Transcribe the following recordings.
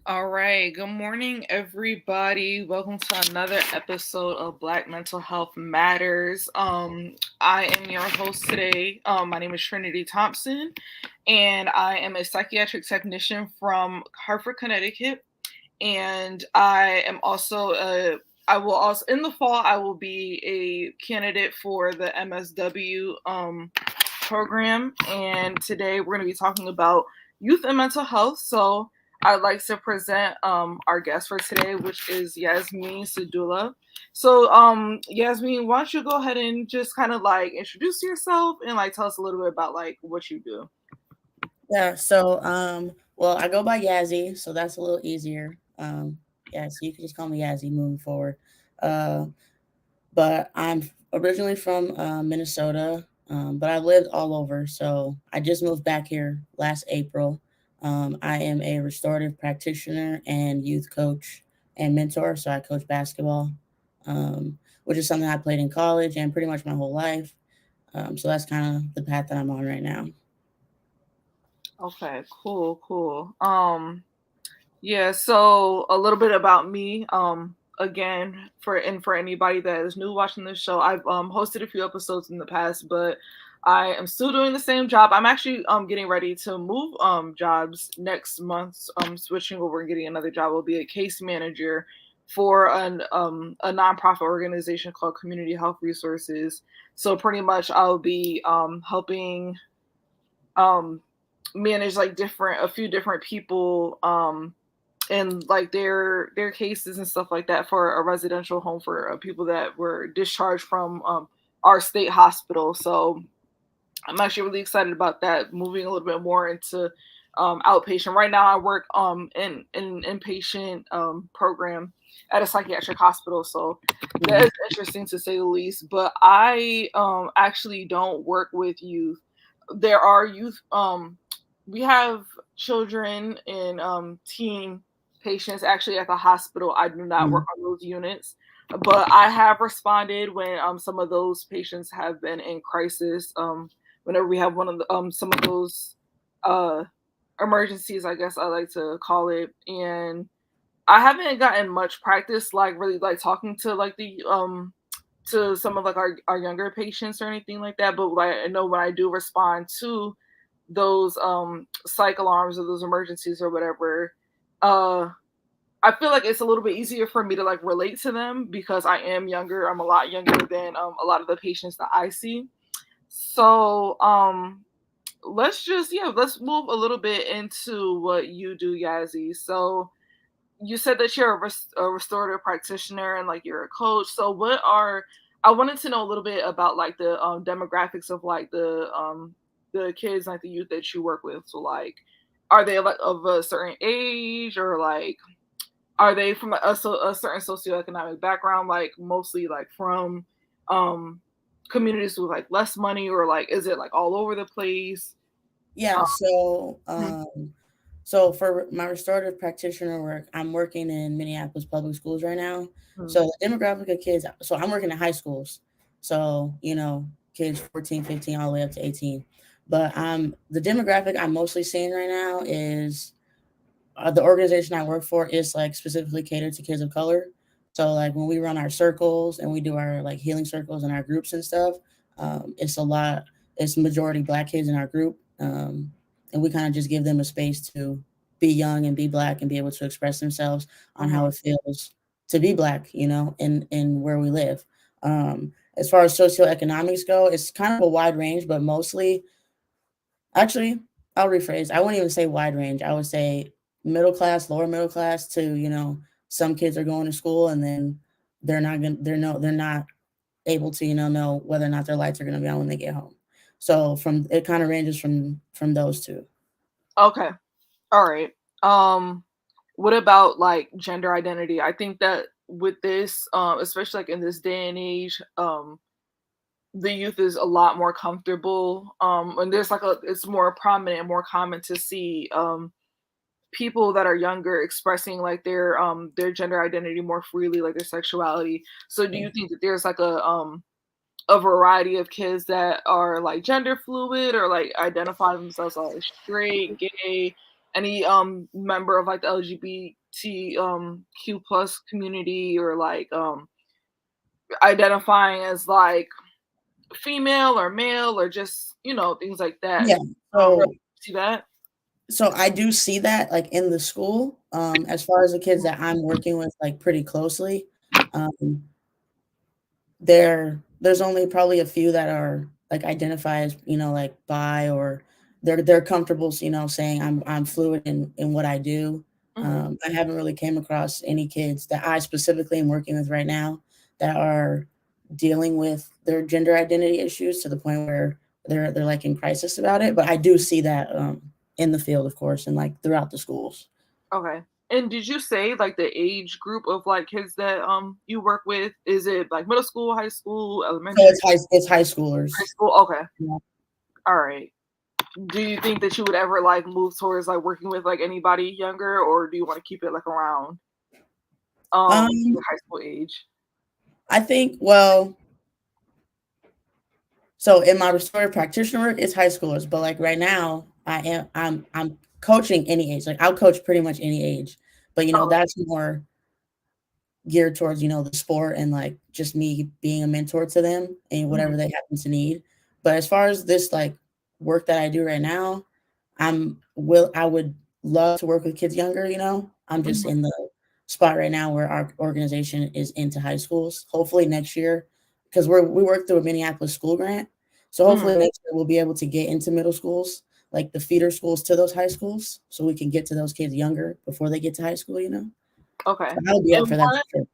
All right. Good morning, everybody. Welcome to another episode of Black Mental Health Matters. I am your host today. My name is Trinity Thompson, and I am a psychiatric technician from Hartford, Connecticut. And I am also a I will also in the fall I will be a candidate for the MSW program. And today we're going to be talking about youth and mental health. So I'd like to present our guest for today, which is Yazzy Sadullah. So, Yasmin, why don't you go ahead and just kind of like introduce yourself and like tell us a little bit about like what you do? Well, I go by Yazzie, so that's a little easier. Yeah, so you can just call me Yazzie moving forward. Uh, but I'm originally from Minnesota, but I've lived all over. So I just moved back here last April. I am a restorative practitioner and youth coach and mentor. So I coach basketball, which is something I played in college and pretty much my whole life. So that's kind of the path that I'm on right now. Okay, cool. Yeah, so a little bit about me. Again, for anybody that is new watching this show, I've hosted a few episodes in the past, but I am still doing the same job. I'm actually getting ready to move jobs next month. Switching over and getting another job. Will be a case manager for a nonprofit organization called Community Health Resources. So pretty much I'll be helping um manage like different a few different people and like their cases and stuff like that for a residential home for people that were discharged from our state hospital. So I'm actually really excited about that. Moving a little bit more into outpatient. Right now, I work in inpatient program at a psychiatric hospital, so that Mhm. is interesting to say the least. But I actually don't work with youth. There are youth. We have children and teen patients actually at the hospital. I do not work Mhm. on those units, but I have responded when some of those patients have been in crisis. Whenever we have one of the some of those uh emergencies, I guess I like to call it. And I haven't gotten much practice like really like talking to like the to some of like our younger patients or anything like that. But like I know when I do respond to those psych alarms or those emergencies or whatever, uh I feel like it's a little bit easier for me to like relate to them because I am younger. I'm a lot younger than a lot of the patients that I see. So let's move a little bit into what you do, Yazzie. So you said that you're a restorative practitioner and like you're a coach. So what are I wanted to know a little bit about like the demographics of like the kids, like the youth that you work with. So like are they like of a certain age, or like are they from a certain socioeconomic background, like mostly like from um communities with like less money, or like is it like all over the place? Yeah, Um, so for my restorative practitioner work, I'm working in Minneapolis public schools right now. mhm. So the demographic of kids, so I'm working in high schools. So, kids 14, 15, all the way up to 18. But the demographic I'm mostly seeing right now is the organization I work for is like specifically catered to kids of color. So like when we run our circles and we do our like healing circles and our groups and stuff, it's majority black kids in our group. And we kind of just give them a space to be young and be black and be able to express themselves on Mhm. how it feels to be black, in where we live. As far as socioeconomics go, it's kind of a wide range, but mostly actually, I'll rephrase. I wouldn't even say wide range. I would say middle class, lower middle class to, some kids are going to school and then they're not able to, know whether or not their lights are gonna be on when they get home. So from it kind of ranges from those two. Okay. All right. What about like gender identity? I think that with this, especially like in this day and age, the youth is a lot more comfortable. And there's like it's more prominent and more common to see people that are younger expressing like their gender identity more freely, like their sexuality. So do Yeah. you think that there's like a variety of kids that are like gender fluid or like identify themselves as like straight, gay? any member of like the LGBT Q plus community, or like identifying as like female or male, or just, things like that. Yeah. Really So see that? I do see that like in the school. As far as the kids that I'm working with like pretty closely, um, there's only probably a few that are like identify as, like bi, or they're comfortable, saying I'm fluid in what I do. Hmm. I haven't really came across any kids that I specifically am working with right now that are dealing with their gender identity issues to the point where they're like in crisis about it. But I do see that in the field, of course, and like throughout the schools. Okay. And did you say like the age group of like kids that you work with? Is it like middle school, high school, So elementary, it's high high schoolers. school? Okay. Yeah. All right. Do you think that you would ever like move towards like working with like anybody younger, or do you want to keep it like around the Um, high school age? I think, well, so in my restorative practitioner work, it's high schoolers, but like right now, I'm coaching any age. Like I'll coach pretty much any age, but Oh. that's more geared towards, the sport and like just me being a mentor to them and Mhm, whatever they happen to need. But as far as this like work that I do right now, I would love to work with kids younger, I'm just mhm, in the spot right now where our organization is into high schools. Hopefully next year, because we work through a Minneapolis school grant. So mhm. hopefully next year we'll be able to get into middle schools, like the feeder schools to those high schools, so we can get to those kids younger before they get to high school. Okay. So I would be up And for that what? for sure.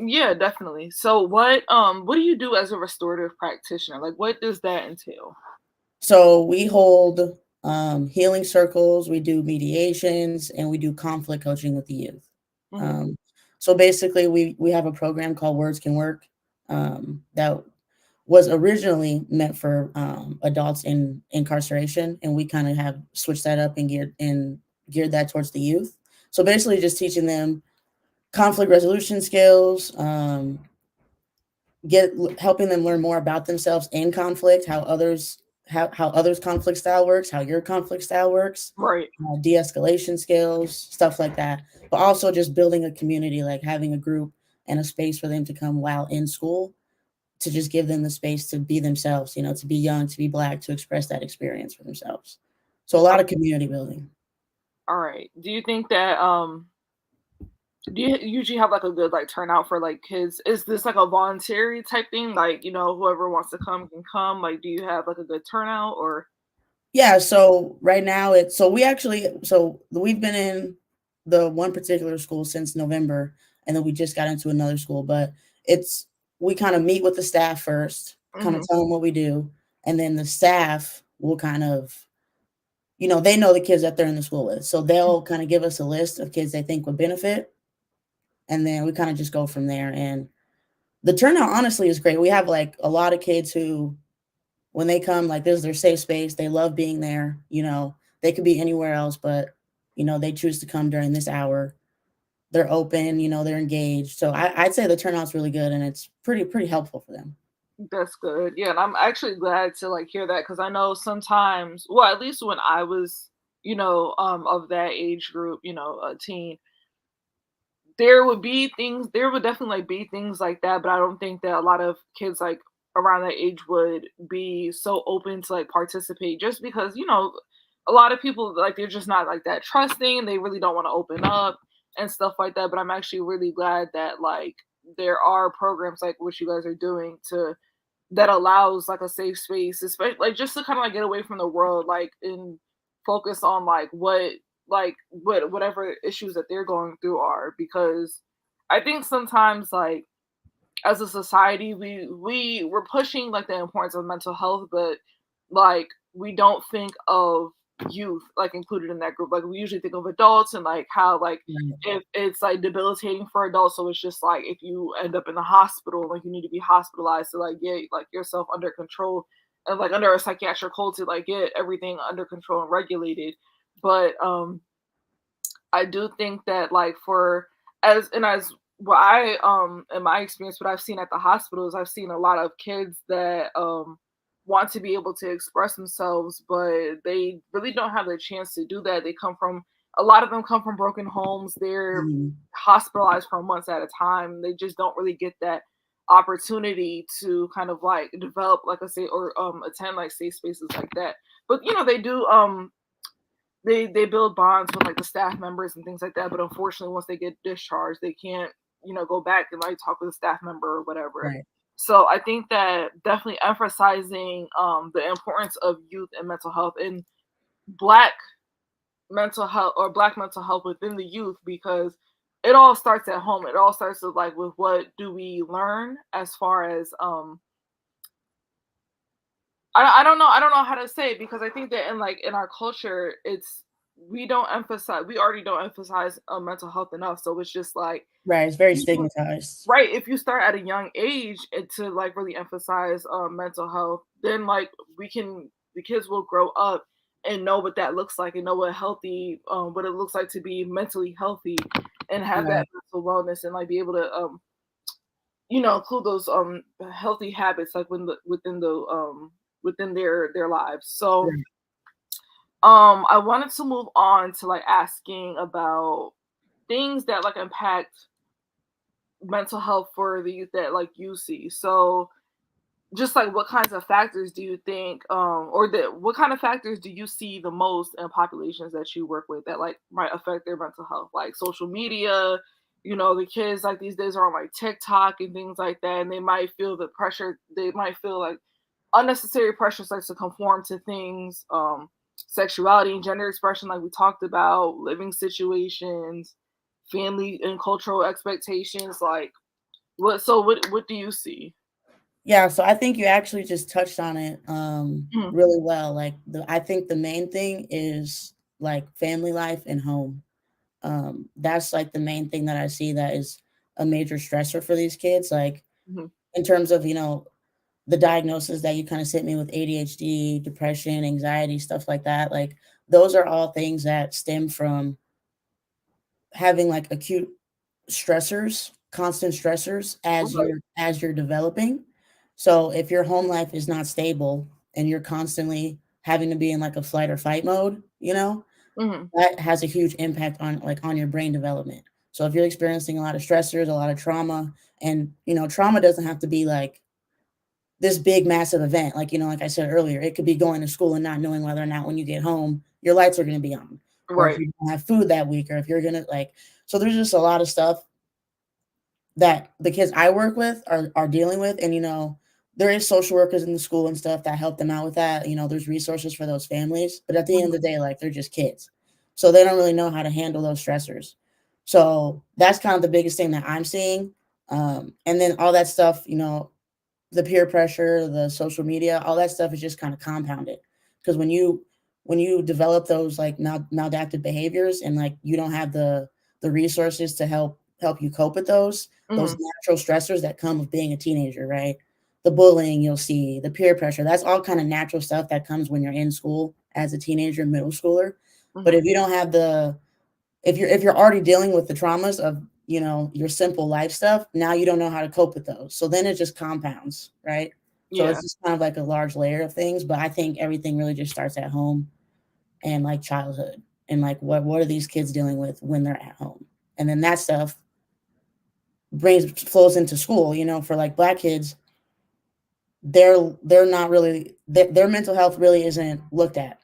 Yeah, definitely. So what do you do as a restorative practitioner? Like what does that entail? So we hold healing circles, we do mediations, and we do conflict coaching with the youth. Mhm, Um, so basically, we have a program called Words Can Work that was originally meant for adults in incarceration, and we kind of have switched that up and geared that towards the youth. So basically, just teaching them conflict resolution skills, get helping them learn more about themselves in conflict, how others conflict style works, how your conflict style works, right. de-escalation skills, stuff like that. But also just building a community, like having a group and a space for them to come while in school, to just give them the space to be themselves, to be young, to be black, to express that experience for themselves. So a lot of community building. All right. Do you think that do you usually have like a good like turnout for like kids? Is this like a voluntary type thing? Like, whoever wants to come can come. Like, do you have like a good turnout, or Yeah, so right now we've been in the one particular school since November, and then we just got into another school, but it's we kind of meet with the staff first, kind of Mhm. tell them what we do, and then the staff will kind of, they know the kids that they're in the school with. So they'll kind of give us a list of kids they think would benefit, and then we kind of just go from there. And the turnout honestly is great. We have like a lot of kids who when they come, like this is their safe space. They love being there. They could be anywhere else, but they choose to come during this hour. They're open, they're engaged. So I'd say the turnout's really good and it's pretty helpful for them. That's good. Yeah, and I'm actually glad to like hear that, because I know sometimes, well, at least when I was, of that age group, a teen, there would definitely like be things like that, but I don't think that a lot of kids like around that age would be so open to like participate, just because, a lot of people like they're just not like that trusting, and they really don't want to open up and stuff like that. But I'm actually really glad that like there are programs like what you guys are doing to that allows like a safe space, especially like just to kind of like get away from the world, like and focus on whatever issues that they're going through are. Because I think sometimes like as a society we're pushing like the importance of mental health, but like we don't think of youth like included in that group. Like we usually think of adults and like how like Right. if it's like debilitating for adults, so it's just like if you end up in the hospital, like you need to be hospitalized to like get like yourself under control and like under a psychiatric hold to like get everything under control and regulated. But I do think that like for as what I in my experience, what I've seen at the hospitals, I've seen a lot of kids that want to be able to express themselves, but they really don't have the chance to do that. They come from a lot of them come from broken homes. They're Mhm. hospitalized for months at a time. They just don't really get that opportunity to kind of like develop, like I say, or attend like safe spaces like that. But they do they build bonds with like the staff members and things like that. But unfortunately, once they get discharged, they can't go back and like talk with a staff member or whatever. Right. So I think that definitely emphasizing the importance of youth and mental health and black mental health or black mental health within the youth, because it all starts at home. It all starts with like with what do we learn as far as I don't know how to say it, because I think that in our culture it's we already don't emphasize mental health enough. So it's just like Right. It's very you- stigmatized. right, if you start at a young age and to like really emphasize mental health, then like the kids will grow up and know what that looks like and know what it looks like to be mentally healthy and have that Right. mental wellness and like be able to include those healthy habits like within their lives. So Right. I wanted to move on to like asking about things that like impact mental health for the youth that like you see. So just like what kinds of factors do you think or what kind of factors do you see the most in populations that you work with that like might affect their mental health, like social media? The kids like these days are on like TikTok and things like that, and they might feel the pressure. They might feel like unnecessary pressures like to conform to things, sexuality and gender expression like we talked about, living situations, family and cultural expectations. Like what do you see? Yeah, so I think you actually just touched on it Mhm. really well. Like I think the main thing is like family life and home. That's like the main thing that I see that is a major stressor for these kids. Like Mhm. in terms of, the diagnosis that you kind of sent me with ADHD, depression, anxiety, stuff like that. Like those are all things that stem from having like acute stressors, constant stressors Right. as you're developing. So if your home life is not stable and you're constantly having to be in like a flight or fight mode, Mhm. that has a huge impact on on your brain development. So if you're experiencing a lot of stressors, a lot of trauma, and trauma doesn't have to be like this big massive event. Like, like I said earlier, it could be going to school and not knowing whether or not when you get home, your lights are going to be on, or if Right. you don't have food that week, or if you're going to like, so there's just a lot of stuff that the kids I work with are dealing with. And, there is social workers in the school and stuff that help them out with that. There's resources for those families, but at the end Mhm. of the day, like they're just kids. So they don't really know how to handle those stressors. So that's kind of the biggest thing that I'm seeing. And then all that stuff, the peer pressure, the social media, all that stuff is just kind of compounded. Because when you develop those like maladaptive behaviors and like you don't have the resources to help you cope with those Mhm. natural stressors that come with being a teenager, right? The bullying you'll see, the peer pressure, that's all kind of natural stuff that comes when you're in school as a teenager, middle schooler. But Mhm. if you don't have the if you're already dealing with the traumas of your simple life stuff, now you don't know how to cope with those, so then it just compounds, right? So Yeah. it's just kind of like a large layer of things, but I think everything really just starts at home and like childhood, and like what are these kids dealing with when they're at home, and then that stuff brings flows into school. For like black kids, they're not really their mental health really isn't looked at.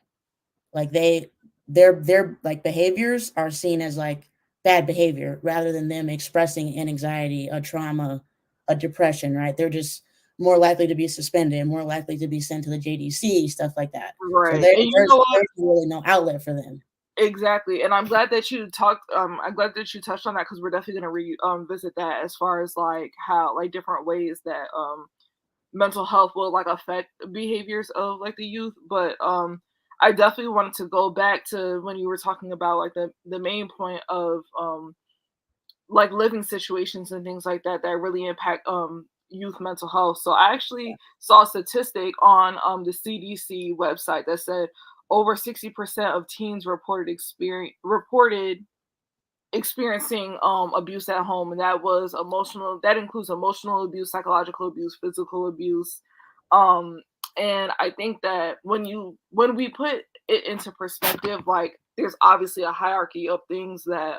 Like their like behaviors are seen as like bad behavior rather than them expressing an anxiety, a trauma, a depression, right? They're just more likely to be suspended, more likely to be sent to the JDC, stuff like that. So Right. And you know what? there's really no outlet for them. Exactly. And I'm glad that you talked I'm glad that you touched on that, because we're definitely gonna visit that as far as like how like different ways that mental health will like affect behaviors of like the youth. But I definitely wanted to go back to when you were talking about like the main point of like living situations and things like that that really impact youth mental health. So I actually saw a statistic on the CDC website that said over 60% of teens reported experiencing abuse at home, and that includes emotional abuse, psychological abuse, physical abuse. um and I think that when we put it into perspective, like there's obviously a hierarchy of things that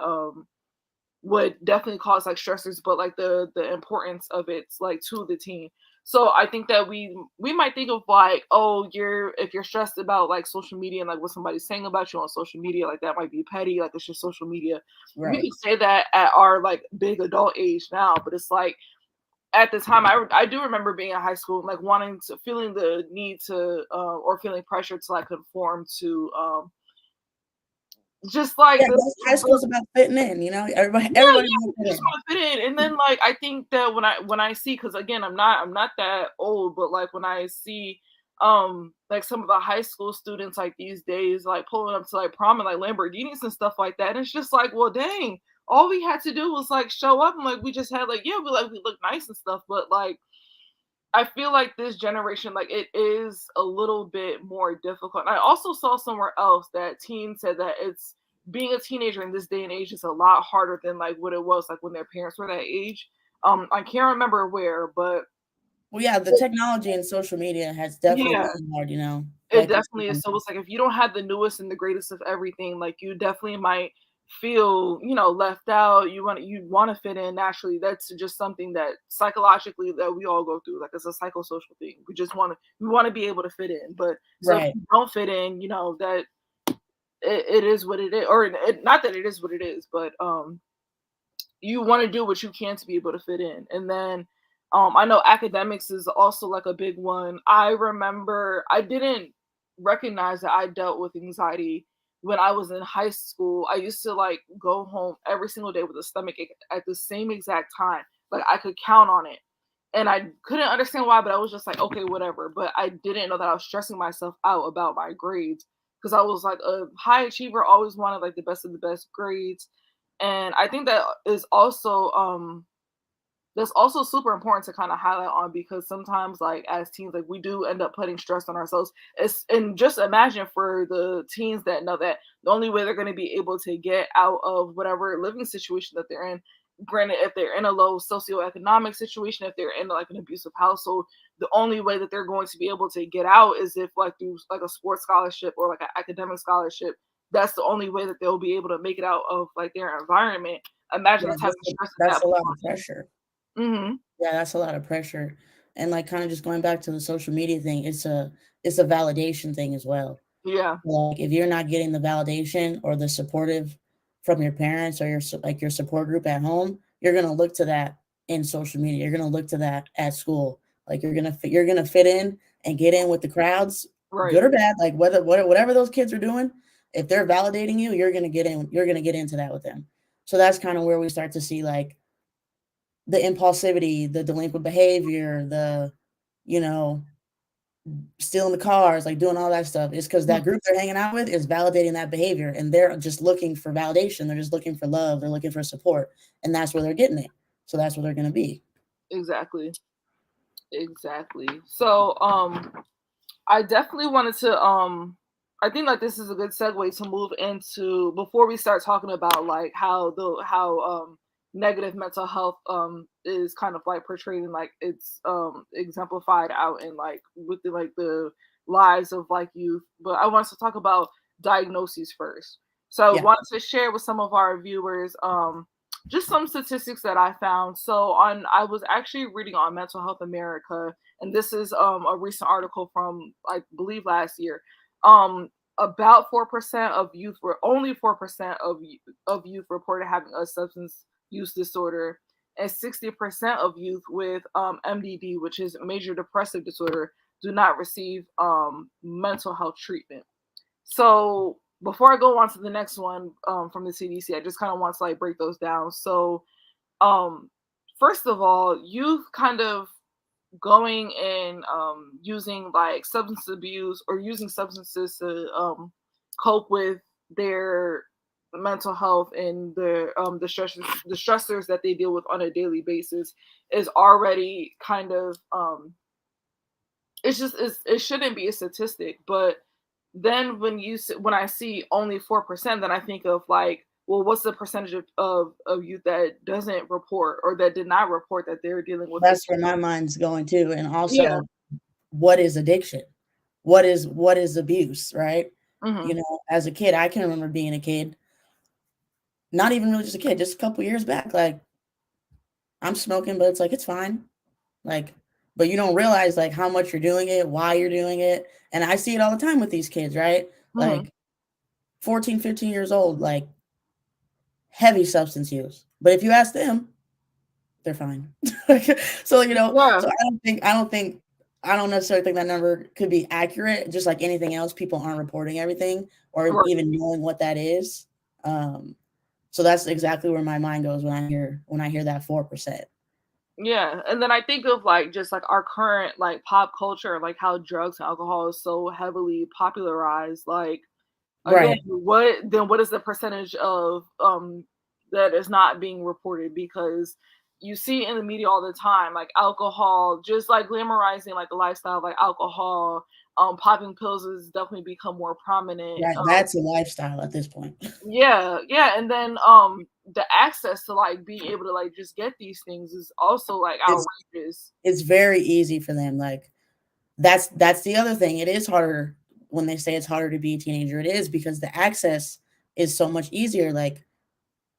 would definitely cause like stressors, but like the importance of it's like to the teen. So I think that we might think of like, oh, you're if you're stressed about like social media and like what somebody's saying about you on social media, like that might be petty, like it's just social media. We Right. could say that at our like big adult age now, but it's like at the time I do remember being in high school and like wanting to feeling the need to or feeling pressure to like conform to just like Yeah, that's high school's about fitting in, everybody yeah, everybody yeah, wants to you fit just in. wanna fit in, and then, like, I think that when I see, because again, I'm not that old, but, like, when I see, like, some of the high school students, like, these days, like, pulling up to, like, prom in, like, Lamborghinis and stuff like that, and it's just like, well, dang, all we had to do was, like, show up and, like, we just had, like yeah, we look nice and stuff, but, like, I feel like this generation, like, it is a little bit more difficult. And I also saw somewhere else that teens said that it's being a teenager in this day and age is a lot harder than like what it was like when their parents were that age. I can't remember where, but Well, yeah, the technology and social media has definitely yeah, been hard, it like you definitely is. said. So it's like if you don't have the newest and the greatest of everything, like you definitely might feel, left out. You want to fit in naturally. That's just something that psychologically that we all go through. Like it's a psychosocial thing. We want to be able to fit in. But so if Right. you don't fit in, that it is what it is, or not that it is what it is, but you want to do what you can to be able to fit in. And then I know academics is also like a big one. I remember I didn't recognize that I dealt with anxiety when I was in high school. I used to like go home every single day with a stomach ache at the same exact time. Like I could count on it. And I couldn't understand why, but I was just like, okay, whatever. But I didn't know that I was stressing myself out about my grades because I was like a high achiever, always wanted like the best of the best grades. And I think that is also that's also super important to kind of highlight on because sometimes like as teens like we do end up putting stress on ourselves. And just imagine for the teens that know that the only way they're going to be able to get out of whatever living situation that they're in, granted if they're in a low socioeconomic situation, if they're in like an abusive household, the only way that they're going to be able to get out is if like through like a sports scholarship or like an academic scholarship. That's the only way that they'll be able to make it out of like their environment. Imagine Yeah, the type of stress that that's that a puts lot of pressure. on. Yeah, that's a lot of pressure. And like kind of just going back to the social media thing, it's a validation thing as well. Yeah, Like if you're not getting the validation or the supportive from your parents or your support group at home, you're gonna look to that in social media. You're gonna look to that at school. Like you're gonna fit in and get in with the crowds, right. good or bad. Like whatever those kids are doing, if they're validating you, you're gonna get in. You're gonna get into that with them. So that's kind of where we start to see like the impulsivity, the delinquent behavior, the you know stealing the cars, like doing all that stuff, is because that Mhm. group they're hanging out with is validating that behavior, and they're just looking for validation. They're just looking for love. They're looking for support, and that's where they're getting it. So that's where they're going to be. Exactly. Exactly. So, I definitely wanted to I think like this is a good segue to move into before we start talking about like how negative mental health is kind of like portrayed and like it's exemplified out in like with the lives of like youth. But I wanted to talk about diagnoses first. So I Yeah, wanted to share with some of our viewers just some statistics that I found. So on I was actually reading on Mental Health America, and this is a recent article from I believe last year. About 4% of youth were only 4% of youth reported having a substance use disorder, and 60% of youth with MDD, which is major depressive disorder, do not receive mental health treatment. So before I go on to the next one from the CDC, I just kind of want to like break those down. So um, first of all, youth kind of going and using like substance abuse or using substances to cope with their mental health and the stressors that they deal with on a daily basis is already kind of it shouldn't be a statistic. But then when I see only 4%, then I think of like, well, what's the percentage of youth that doesn't report or that did not report that they're dealing with this? that's where my mind's going too. And Yeah. also, what is addiction? What is abuse? Right? Mm-hmm. As a kid, I can remember being a kid, not even really just a kid, just a couple years back. Like, I'm smoking, but it's like, it's fine. Like, but you don't realize like how much you're doing it, why you're doing it. And I see it all the time with these kids, right? Mm-hmm. Like 14, 15 years old, like heavy substance use. But if you ask them, they're fine. So, Yeah. so I don't necessarily think that number could be accurate. Just like anything else, people aren't reporting everything or Right. even knowing what that is. So that's exactly where my mind goes when I hear that 4%. Yeah, and then I think of like just like our current like pop culture, like how drugs and alcohol is so heavily popularized. Like again, Right. what is the percentage of that is not being reported? Because you see in the media all the time, like alcohol, just like glamorizing like the lifestyle of like alcohol, popping pills has definitely become more prominent. That's a lifestyle at this point. Yeah, yeah, and then the access to like being able to like just get these things is also like It's outrageous. it's very easy for them. Like that's the other thing. It is harder when they say it's harder to be a teenager. It is because the access is so much easier. Like,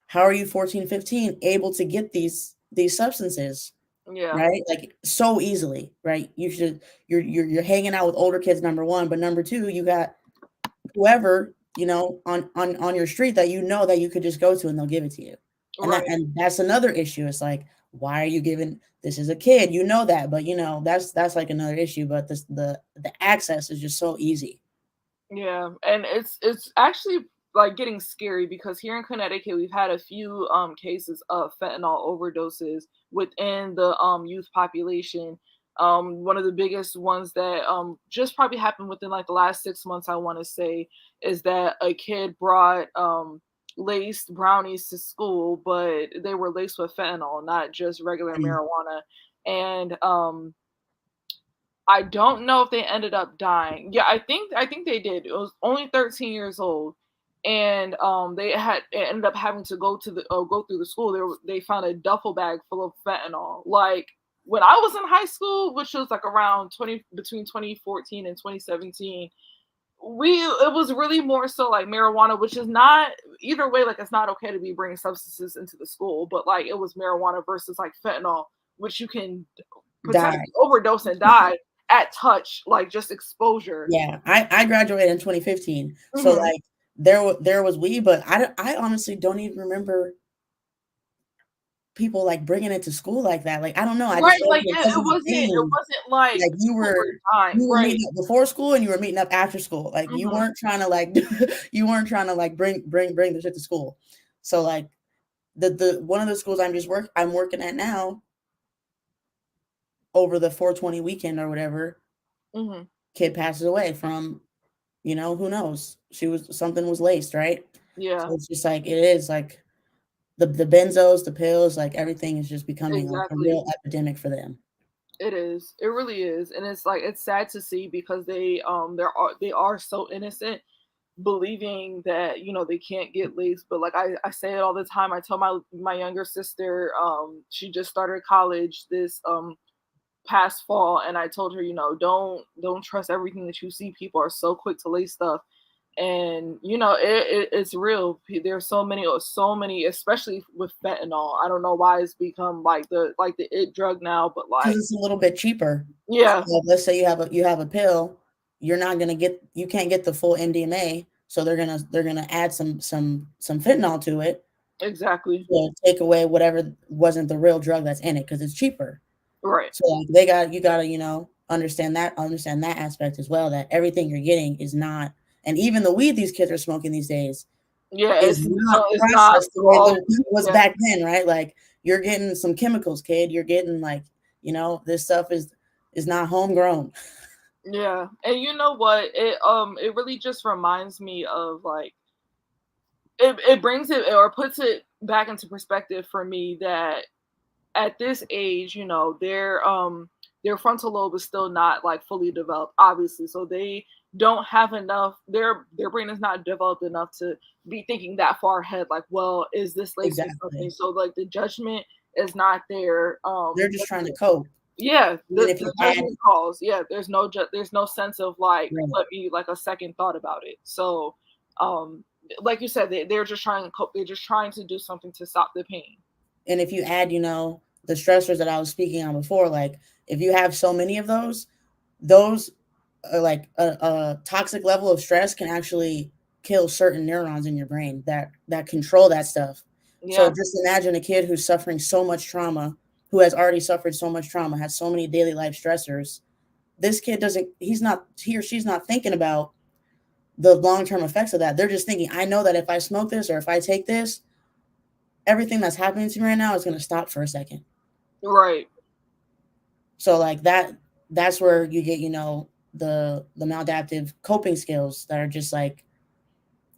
how are you 14, 15 able to get these substances? Yeah. Right? Like so easily, right? You're hanging out with older kids, number one, but number two, you got whoever, on your street that that you could just go to and they'll give it to you. And Right. that's another issue. It's like, why are you giving this is a kid, that, but that's like another issue. But the access is just so easy. Yeah, and it's actually like getting scary because here in Connecticut we've had a few cases of fentanyl overdoses within the youth population. One of the biggest ones that just probably happened within like the last 6 months, I want to say, is that a kid brought laced brownies to school, but they were laced with fentanyl, not just regular Mm. marijuana. And I don't know if they ended up dying. Yeah, I think they did. It was only 13 years old, and they ended up having to go through the school. They found a duffel bag full of fentanyl. Like when I was in high school, which was like around 20 between 2014 and 2017, we it was really more so like marijuana, which is not either way. Like it's not okay to be bringing substances into the school, but like it was marijuana versus like fentanyl, which you can Die. potentially overdose and die at touch, like just exposure. Yeah, I graduated in 2015, so Hmm. like there was weed, but I honestly don't even remember people like bringing it to school like that. Like, I don't know. I just Right, feel like like it it wasn't a wasn't it thing. wasn't like Like you people were were dying. you were Right. meeting up before school and you were meeting up after school. Like you Hmm. weren't trying to like you weren't trying to like bring the shit to school. So like the one of the schools I'm working at now over the 420 weekend or whatever, Hmm. kid passes away from, who knows? Something was laced, right? Yeah, So it's just like it is like the benzos, the pills, like everything is just becoming like a exactly. real epidemic for them. It is. It really is, and it's like it's sad to see because they are so innocent, believing that they can't get laced. But like I say it all the time. I tell my younger sister, she just started college this past fall, and I told her, don't trust everything that you see. People are so quick to lay stuff, and it's real. There's so many, especially with fentanyl. I don't know why it's become like the it drug now, but Because like it's a little bit cheaper. So yeah, like, let's say you have a pill, you can't get the full MDMA, so they're gonna add some fentanyl to it exactly. to take away whatever wasn't the real drug that's in it because it's cheaper. Right. So like you gotta understand that aspect as well, that everything you're getting is not, and even the weed these kids are smoking these days Yeah, is not it's not processed the way all. that it was Yeah, back then, right? Like you're getting some chemicals, kid. You're getting like, this stuff is not homegrown. yeah, and you know what? It really just reminds me of like it brings it or puts it back into perspective for me that at this age, their frontal lobe is still not like fully developed, obviously. So they don't have enough. Their brain is not developed enough to be thinking that far ahead. Like, well, is this laced with something? Exactly. So like the judgment is not there. They're just trying to cope. Yeah, And then if you the add, judgment calls. Yeah, there's no sense of like right, let me like a second thought about it. So, um, like you said, they're just trying to cope. They're just trying to do something to stop the pain. and if you add, the stressors that I was speaking on before, like if you have so many of those are like a toxic level of stress can actually kill certain neurons in your brain that control that stuff. So Yeah, just imagine a kid who's suffering so much trauma, who has already suffered so much trauma, has so many daily life stressors. This kid doesn't, he or she's not thinking about the long-term effects of that. They're just thinking, I know that if I smoke this or if I take this, everything that's happening to me right now is going to stop for a second. right. So like that's where you get, the maladaptive coping skills that are just like,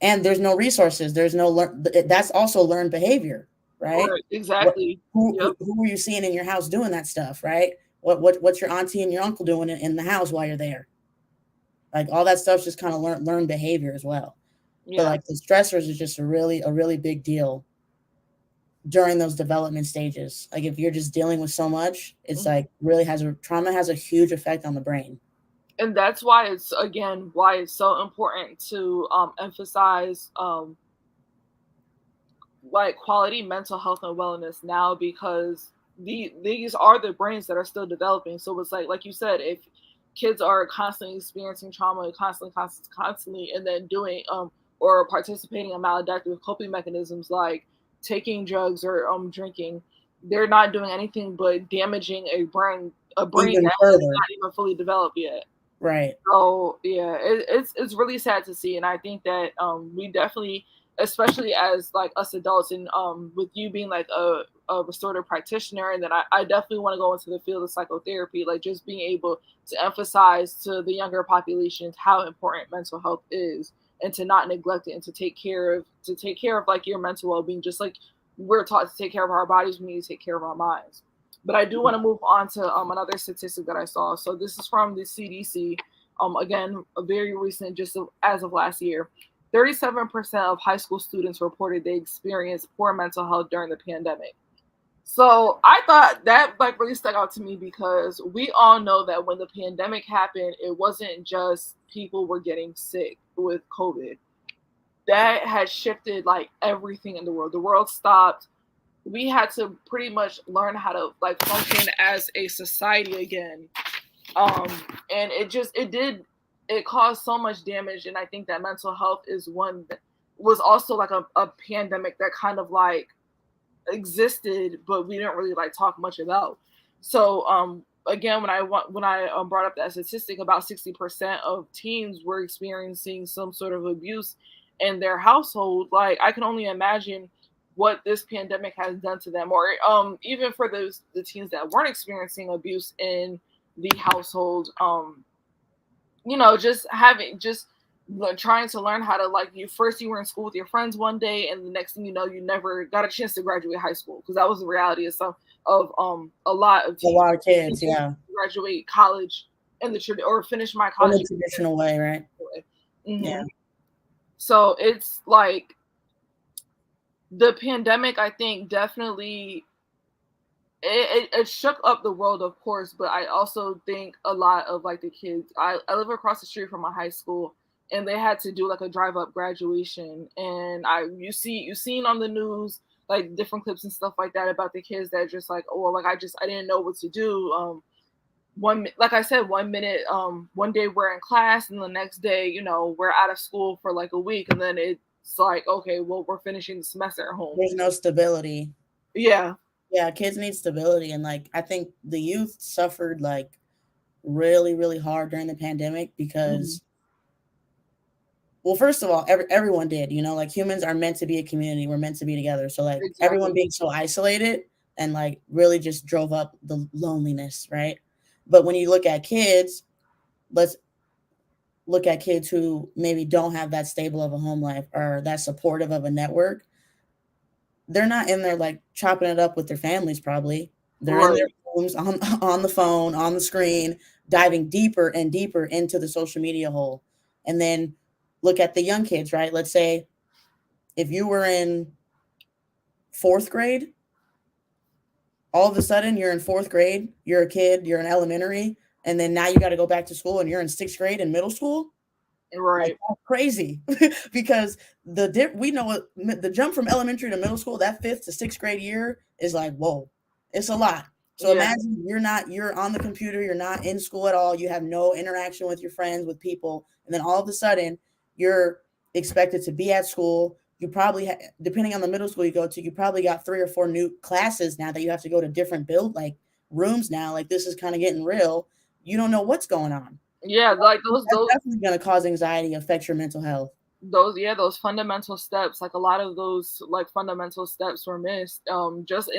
and there's no resources. There's no that's also learned behavior, right? Right, What exactly. who Yep. who who are you seeing in your house doing that stuff, right? What's your auntie and your uncle doing in the house while you're there? Like all that stuff's just kind of learned behavior as well. But Yeah. like the stressors is just a really big deal during those development stages. Like if you're just dealing with so much, it's Mhm. like really has a trauma has a huge effect on the brain. And that's why it's again why it's so important to emphasize like quality mental health and wellness now, because these are the brains that are still developing. So it's like you said, if kids are constantly experiencing trauma constantly and then doing or participating in maladaptive coping mechanisms like taking drugs or drinking, they're not doing anything but damaging a brain Even that is further, not even fully developed yet. right? So yeah, it's really sad to see, and I think that we definitely, especially as like us adults, and with you being like a restorative practitioner, and then I definitely want to go into the field of psychotherapy, like just being able to emphasize to the younger populations how important mental health is, and to not neglect it, and to take care of like your mental well being, just like we're taught to take care of our bodies, we need to take care of our minds. But I do want to move on to another statistic that I saw. So this is from the CDC. Again, a very recent, just as of last year. 37% of high school students reported they experienced poor mental health during the pandemic. So I thought that like really stuck out to me, because we all know that when the pandemic happened, it wasn't just people were getting sick with COVID. That had shifted like everything in the world. The world stopped. We had to pretty much learn how to like function as a society again. um and it caused so much damage, and I think that mental health is one that was also like a pandemic that kind of like existed, but we didn't really like talk much about. So again, when I brought up that statistic, about 60% of teens were experiencing some sort of abuse in their household. Like I can only imagine what this pandemic has done to them, or even for the teens that weren't experiencing abuse in the household. Just having just trying to learn how to, like, you were in school with your friends one day, and the next thing you know, you never got a chance to graduate high school, because that was the reality of some of a lot of A teens. lot of kids, yeah, Graduate college or finish my in college a traditional way, right? hmm Yeah, So it's like the pandemic, I think, definitely it shook up the world, of course, but I also think a lot of like the kids. I live across the street from my high school, and they had to do like a drive up graduation, and you seen on the news like different clips and stuff like that about the kids that just like, oh, like I didn't know what to do. Like I said, 1 minute, one day we're in class, and the next day, we're out of school for like a week, and then it's like, okay, well, we're finishing the semester at home. there's no stability. Yeah. Yeah, kids need stability, and like I think the youth suffered like really, really hard during the pandemic Mhm. because, well, first of all, everyone did. Like humans are meant to be a community. We're meant to be together. So like everyone Exactly. being so isolated and like really just drove up the loneliness, right? But when you look at kids, let's look at kids who maybe don't have that stable of a home life or that supportive of a network. They're not in there like chopping it up with their families probably. They're in their Right. rooms on on the phone, on the screen, diving deeper and deeper into the social media hole. And then look at the young kids, right? Let's say if you were in 4th grade, all of a sudden you're in fourth grade, you're a kid, you're in elementary, and then now you got to go back to school and you're in sixth grade and middle school. Like, Right. that's crazy because we know the jump from elementary to middle school, that fifth to sixth grade year is like, whoa, it's a lot. So Yeah. imagine you're on the computer, you're not in school at all, you have no interaction with your friends, with people, and then all of a sudden you're expected to be at school. You probably, depending on the middle school you go to, you probably got 3 or 4 new classes now that you have to go to different like rooms now. Like this is kind of getting real. You don't know what's going on. Yeah, like those That's definitely going to cause anxiety, affect your mental health. those fundamental steps, like a lot of those like fundamental steps were missed. Just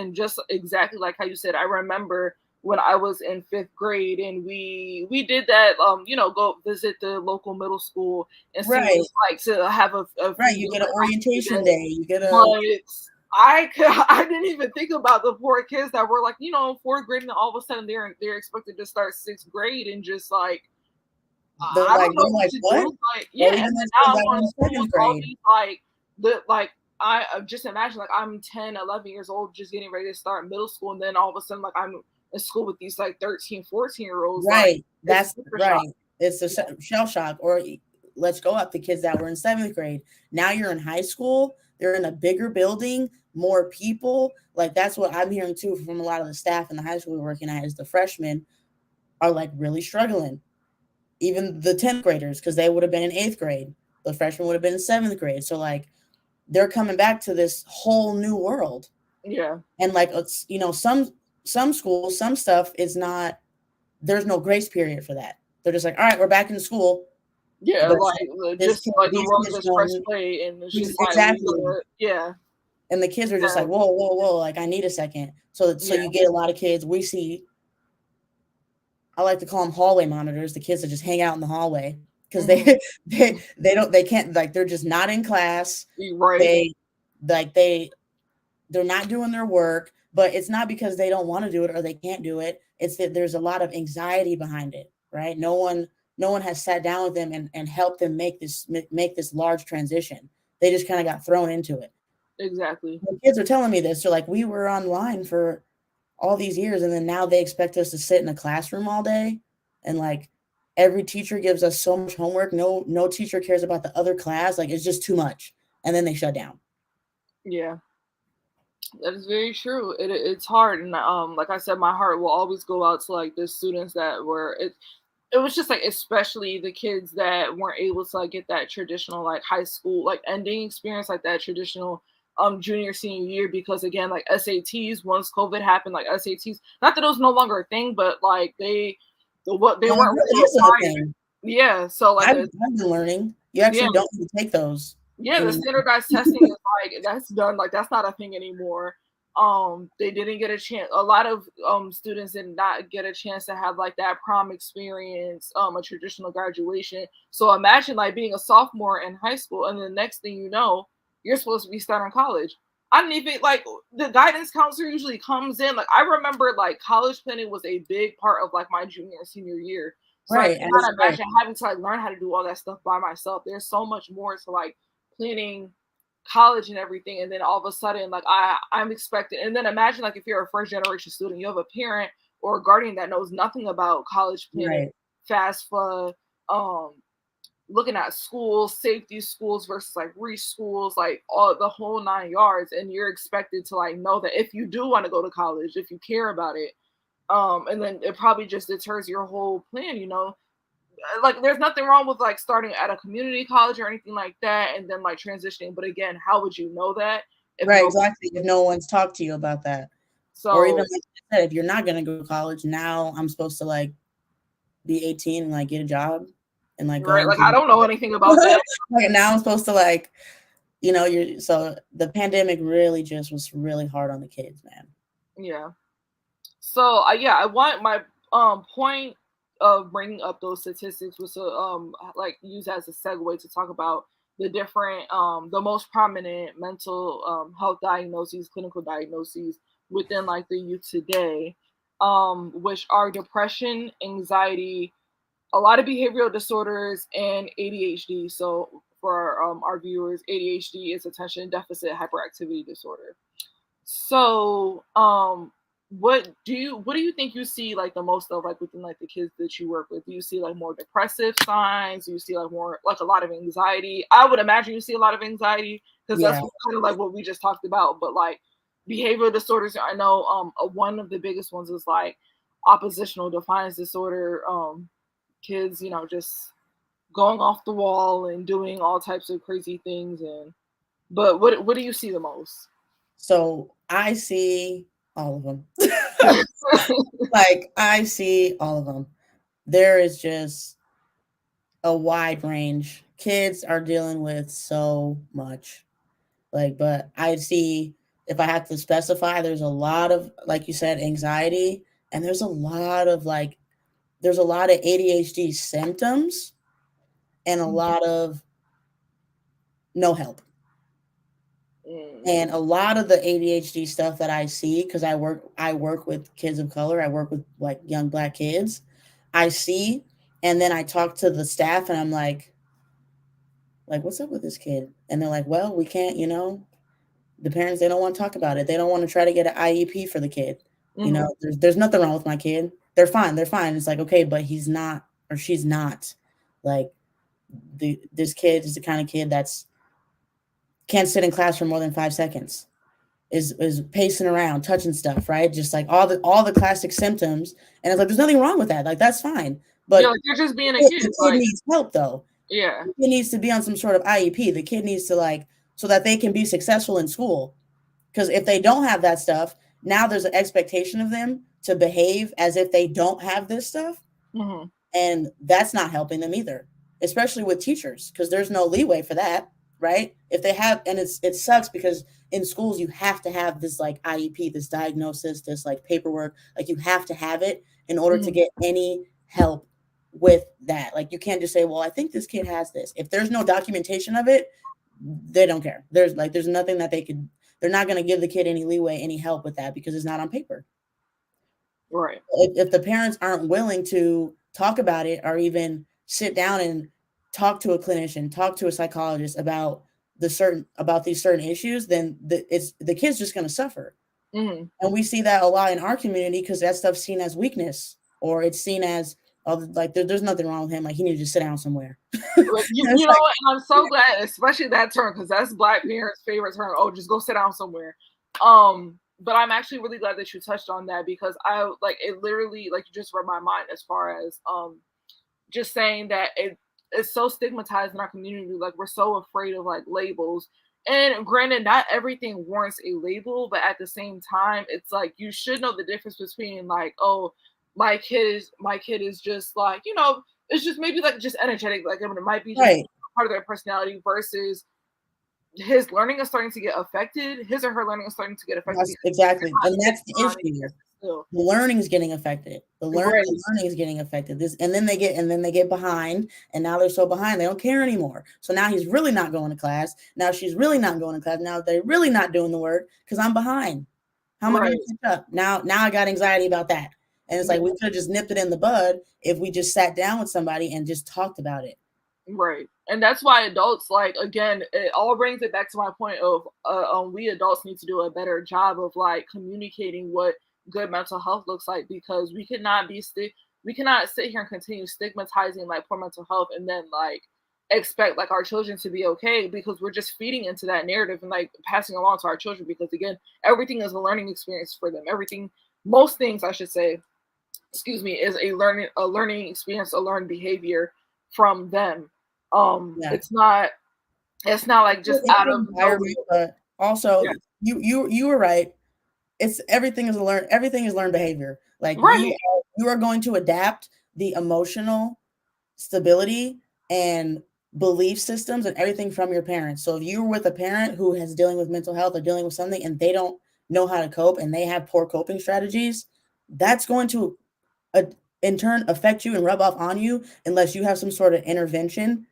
exactly like how you said. I remember when I was in fifth grade and we did that, go visit the local middle school and see what Right, it's like to have a right. few You get an different orientation activities. day. You get a But I didn't even think about the poor kids that were like, fourth grade, and all of a sudden they're expected to start sixth grade and just like I don't know they're what like to what? do. Like, Or yeah, and even then those now kids I'm that were going to in school with seventh all grade. these like the like I just imagine like I'm 10, 11 years old, just getting ready to start middle school, and then all of a sudden like I'm in school with these like 13, 14-year-olds. Like Right. it's That's super shock. right. It's a shell shock. Or let's go up the kids that were in seventh grade. Now you're in high school. They're in a bigger building, more people. Like that's what I'm hearing too from a lot of the staff in the high school we're working at is the freshmen are like really struggling. Even the 10th graders, because they would have been in eighth grade. The freshmen would have been in seventh grade. So like they're coming back to this whole new world. Yeah. And like it's some schools, some stuff is not, there's no grace period for that. They're just like, all right, we're back in school. Yeah, But like this just kid, like the these world kids just press don't play, and it's just like we exactly. gotta, yeah, And the kids are just yeah, like, whoa, whoa, whoa, like I need a second. So yeah, you get a lot of kids. We see, I like to call them hallway monitors, the kids that just hang out in the hallway because hmm they can't, like they're just not in class. right, They like they're not doing their work, but it's not because they don't want to do it or they can't do it. It's that there's a lot of anxiety behind it, right? No one has sat down with them and helped them make this large transition. They just kind of got thrown into it. exactly, The kids are telling me this. So like we were online for all these years and then now they expect us to sit in a classroom all day and like every teacher gives us so much homework. No teacher cares about the other class. Like it's just too much. And then they shut down. yeah. That is very true. It's hard, and like I said, my heart will always go out to like the students that were it was just like especially the kids that weren't able to like get that traditional like high school like ending experience, like that traditional junior senior year, because again like SATs, once COVID happened, like SATs, not that it was no longer a thing, but like what they Well, it weren't really really is a required. thing. Yeah, so like I've been learning. You yeah, actually don't need to take those yeah, the anymore. standardized testing is like that's done. Like that's not a thing anymore. They didn't get a chance. A lot of students did not get a chance to have like that prom experience, a traditional graduation. So imagine like being a sophomore in high school, and the next thing you know, you're supposed to be starting college. I didn't even like the guidance counselor usually comes in. Like I remember like college planning was a big part of like my junior and senior year. So I Right. cannot imagine having to like learn how to do all that stuff by myself. There's so much more to like planning college and everything, and then all of a sudden like I'm expected, and then imagine like if you're a first generation student, you have a parent or a guardian that knows nothing about college planning, Right. FAFSA, um looking at schools, safety schools versus like reach schools, like all the whole 9 yards, and you're expected to like know that if you do want to go to college, if you care about it, and then it probably just deters your whole plan. Like there's nothing wrong with like starting at a community college or anything like that and then like transitioning, but again, how would you know that if Right, no exactly. If no one's talked to you about that. Or even so like you said, if you're not gonna go to college, now I'm supposed to like be 18 and like get a job and like go right, like into I don't know anything about that. like now I'm supposed to like, you're so the pandemic really just was really hard on the kids, man. Yeah, so yeah, I want my point of bringing up those statistics was to like use as a segue to talk about the different the most prominent mental health diagnoses, clinical diagnoses within like the youth today, which are depression, anxiety, a lot of behavioral disorders, and ADHD. So for our viewers, ADHD is attention deficit hyperactivity disorder. So what do you think you see like the most of like within like the kids that you work with? Do you see like more depressive signs? Do you see like more like a lot of anxiety? I would imagine you see a lot of anxiety because that's Yeah. kind of like what we just talked about. But like behavioral disorders, I know one of the biggest ones is like oppositional defiance disorder. Kids, just going off the wall and doing all types of crazy things. And but what do you see the most? So I see all of them. Like I see all of them. There is just a wide range. Kids are dealing with so much. Like, but I see if I have to specify, there's a lot of, like you said, anxiety, and there's a lot of ADHD symptoms and a lot of no help. Mm. And a lot of the ADHD stuff that I see, because I work with kids of color, I work with like young Black kids, I see, and then I talk to the staff, and I'm like, what's up with this kid? And they're like, well, we can't, the parents, they don't want to talk about it. They don't want to try to get an IEP for the kid. Mm-hmm. There's nothing wrong with my kid. They're fine. They're fine. It's like, okay, but he's not or she's not. Like this kid is the kind of kid that's can't sit in class for more than 5 seconds. Is pacing around, touching stuff, right? Just like all the classic symptoms. And it's like there's nothing wrong with that. Like that's fine. Yeah, But like you're just being a kid. the kid Like, needs help though. yeah. The kid needs to be on some sort of IEP. The kid needs to so that they can be successful in school. Because if they don't have that stuff, now there's an expectation of them to behave as if they don't have this stuff. Mm-hmm. And that's not helping them either, especially with teachers, because there's no leeway for that, right? If they have, and it sucks because in schools you have to have this like IEP, this diagnosis, this like paperwork, like you have to have it in order to Mm-hmm. get any help with that. Like you can't just say, well, I think this kid has this. If there's no documentation of it, they don't care. There's nothing that they're not going to give the kid any leeway, any help with that because it's not on paper. Right. If the parents aren't willing to talk about it or even sit down and talk to a clinician, talk to a psychologist about these certain issues, then the kid's just going to suffer. Mm-hmm. And we see that a lot in our community because that stuff's seen as weakness or it's seen as, oh, like there's nothing wrong with him. Like he needs to sit down somewhere. Like, It's you know like, what? And I'm so glad, especially that term, because that's Black parents' favorite term. Oh, just go sit down somewhere. But I'm actually really glad that you touched on that because I like it literally like you just read my mind as far as just saying that it's so stigmatized in our community. Like we're so afraid of like labels. And granted, not everything warrants a label, but at the same time, it's like you should know the difference between like, oh, my kid is just like, it's just maybe like just energetic, like I mean, it might be just right. part of their personality versus his learning is starting to get affected. His or her learning is starting to get affected That's because exactly. they're And not that's sitting the down and issue. getting still. The learning's getting affected. Right, The learning is getting affected. And then they get behind, and now they're so behind they don't care anymore. So now he's really not going to class. Now she's really not going to class. Now they're really not doing the work because I'm behind. How am I going right. to catch up? Now I got anxiety about that. And it's like we could have just nipped it in the bud if we just sat down with somebody and just talked about it. Right. And that's why adults, like, again, it all brings it back to my point of we adults need to do a better job of like communicating what good mental health looks like because we cannot sit here and continue stigmatizing like poor mental health and then like expect like our children to be okay because we're just feeding into that narrative and like passing along to our children because again everything is a learning experience for them. Everything, most things I should say, excuse me, is a learning experience, a learned behavior from them. Yeah. It's not like just It's out the of nowhere. environment, but also Yeah. you were right. It's everything is learned behavior. Like Right. you are going to adapt the emotional stability and belief systems and everything from your parents. So if you're with a parent who is dealing with mental health or dealing with something and they don't know how to cope and they have poor coping strategies, that's going to uh, in turn affect you and rub off on you unless you have some sort of intervening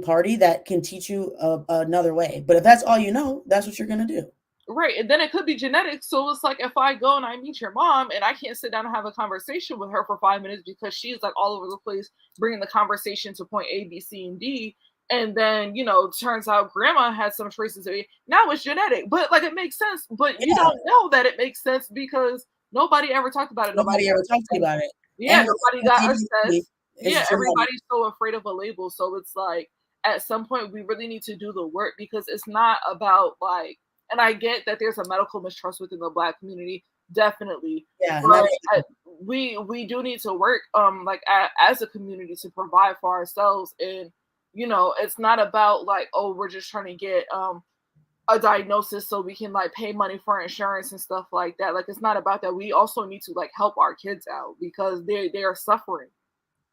party that can teach you another way. But if that's all you know, that's what you're going to do. Right. And then it could be genetics. So it's like if I go and I meet your mom and I can't sit down and have a conversation with her for 5 minutes because she's like all over the place, bringing the conversation to point A, B, C, and D. And then, turns out grandma had some traces of it. Now it's genetic, but like it makes sense. But you Yeah, don't know that it makes sense because nobody ever talked about it. Nobody nobody ever got talked to you assessed. about it. Yeah, And nobody with got ADHD, assessed. Yeah, it's genetic. everybody's so afraid of a label. So it's like at some point we really need to do the work because it's not about like, and I get that there's a medical mistrust within the Black community, definitely. Yeah, and But that is we do need to work like as a community to provide for ourselves. And it's not about like, oh, we're just trying to get a diagnosis so we can like pay money for insurance and stuff like that. Like it's not about that. We also need to like help our kids out because they are suffering.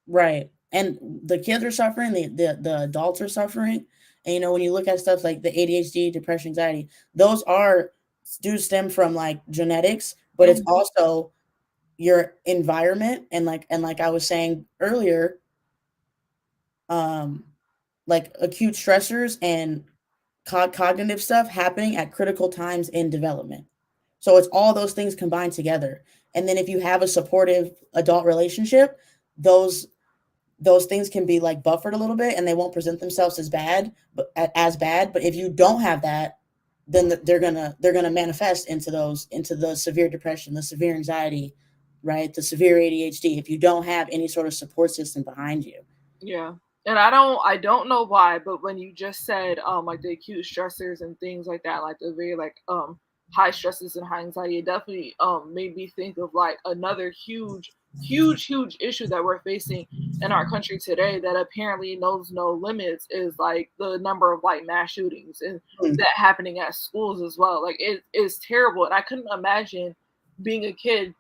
right. And the kids are suffering, the adults are suffering. And when you look at stuff like the ADHD, depression, anxiety, those are do stem from like genetics, but it's Mhm. also your environment and like I was saying earlier, um like acute stressors and cognitive stuff happening at critical times in development. So it's all those things combined together. And then if you have a supportive adult relationship, those those things can be like buffered a little bit and they won't present themselves as bad. But if you don't have that, then they're gonna manifest into the severe depression, the severe anxiety, right, the severe ADHD if you don't have any sort of support system behind you. Yeah. And I don't know why, but when you just said like the acute stressors and things like that, like the very like high stresses and high anxiety, it definitely made me think of like another huge issue that we're facing in our country today that apparently knows no limits is like the number of like mass shootings and Hmm. that happening at schools as well. Like it is terrible. And I couldn't imagine being a kid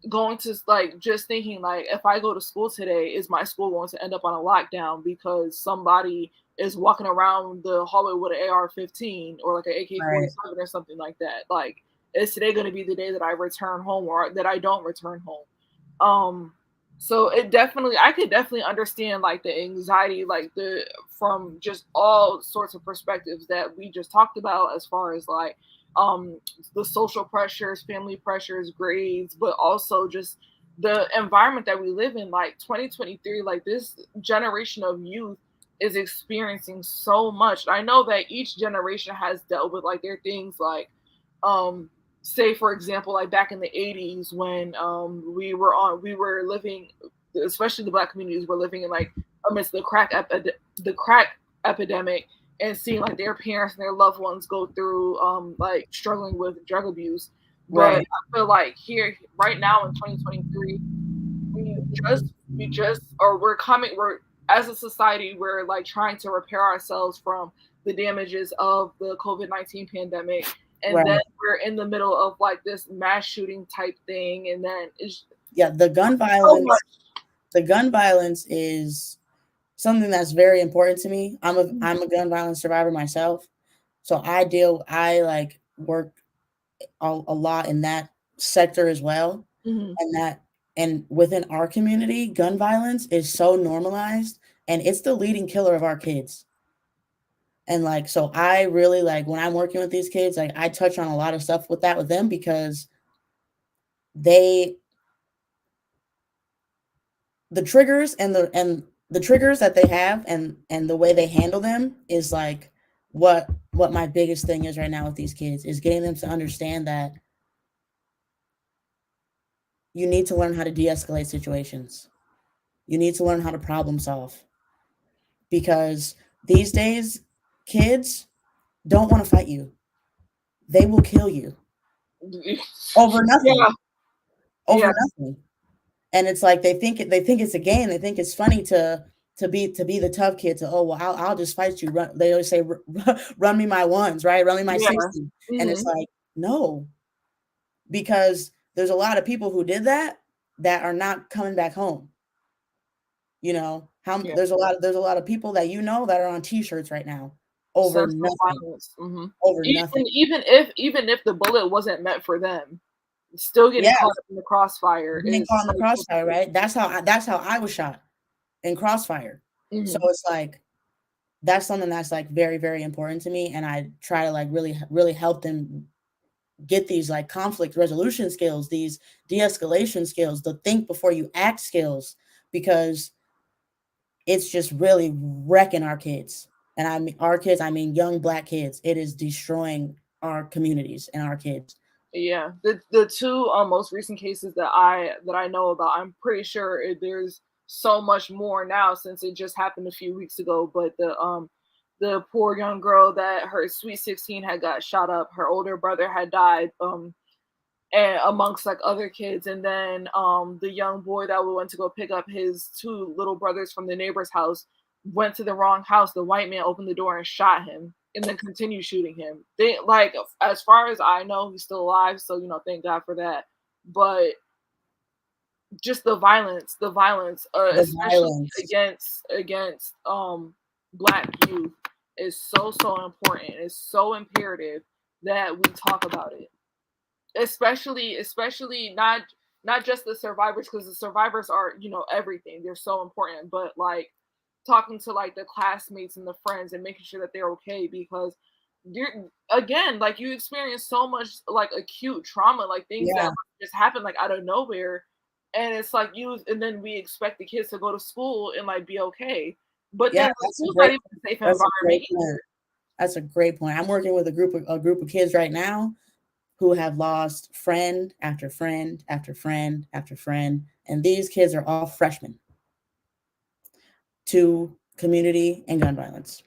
going to like just thinking like if I go to school today, is my school going to end up on a lockdown because somebody is walking around the hallway with an AR-15 or like an Right. AK-47 or something like that? Like, is today going to be the day that I return home or that I don't return home? Um, so I could definitely understand like the anxiety, like the from just all sorts of perspectives that we just talked about, as far as like um the social pressures, family pressures, grades, but also just the environment that we live in. Like 2023, like this generation of youth is experiencing so much. I know that each generation has dealt with like their things like um say for example like back in the 80s when we were living, especially the Black communities were living in like amidst the crack epidemic, and seeing like their parents and their loved ones go through like struggling with drug abuse. But Right. I feel like here right now in 2023 we just or we're as a society we're like trying to repair ourselves from the damages of the COVID-19 pandemic, and then Right. we're in the middle of like this mass shooting type thing, and then it's Yeah, so much. the gun violence is something that's very important to me. I'm a gun violence survivor myself. So I like work a lot in that sector as well. Mm-hmm. And within our community, gun violence is so normalized and it's the leading killer of our kids. And like, so I really like when I'm working with these kids, like I touch on a lot of stuff with them because they the triggers and the triggers that they have and the way they handle them is like what my biggest thing is right now with these kids is getting them to understand that you need to learn how to de-escalate situations. You need to learn how to problem solve because these days kids don't want to fight you. They will kill you over nothing. Yeah, Over yeah, nothing. And it's like they think it's a game. They think it's funny to be the tough kid. To oh well, I'll just fight you. They always say, "Run me my ones, right? Run me my yeah. 60." And it's Mm-hmm. like no, because there's a lot of people who did that are not coming back home. How Yeah. there's a lot of people that that are on T-shirts right now over Senseless nothing, violence. Mm-hmm. over nothing. Even if the bullet wasn't meant for them, still getting Yeah, caught up in the crossfire getting is caught in the like crossfire, right? That's how I was shot in crossfire. So mm-hmm. it's like that's something that's like very very important to me and I try to like really really help them get these like conflict resolution skills, these de-escalation skills, the think before you act skills because it's just really wrecking our kids. And I mean our kids, I mean young Black kids. It is destroying our communities and our kids. Yeah, the two most recent cases that I know about, I'm pretty sure there's so much more now since it just happened a few weeks ago. But the poor young girl that her sweet 16 had got shot up, her older brother had died, and amongst like other kids, and then the young boy that we went to go pick up his two little brothers from the neighbor's house went to the wrong house. The white man opened the door and shot him and then continued shooting him. They, like, as far as I know, he's still alive, so thank God for that. But just the violence, The especially violence. against Black youth, is so important. It's so imperative that we talk about it, especially not just the survivors, because the survivors are everything. They're so important, but like talking to like the classmates and the friends and making sure that they're okay, because you're, again, like, you experience so much like acute trauma, like things that Yeah. just happen like out of nowhere, and it's like and then we expect the kids to go to school and like be okay, but Yeah, then the school's not even a safe that's a environment great either. point. That's a great point. I'm working with a group of kids right now who have lost friend after friend after friend after friend, and these kids are all freshmen to community and gun violence.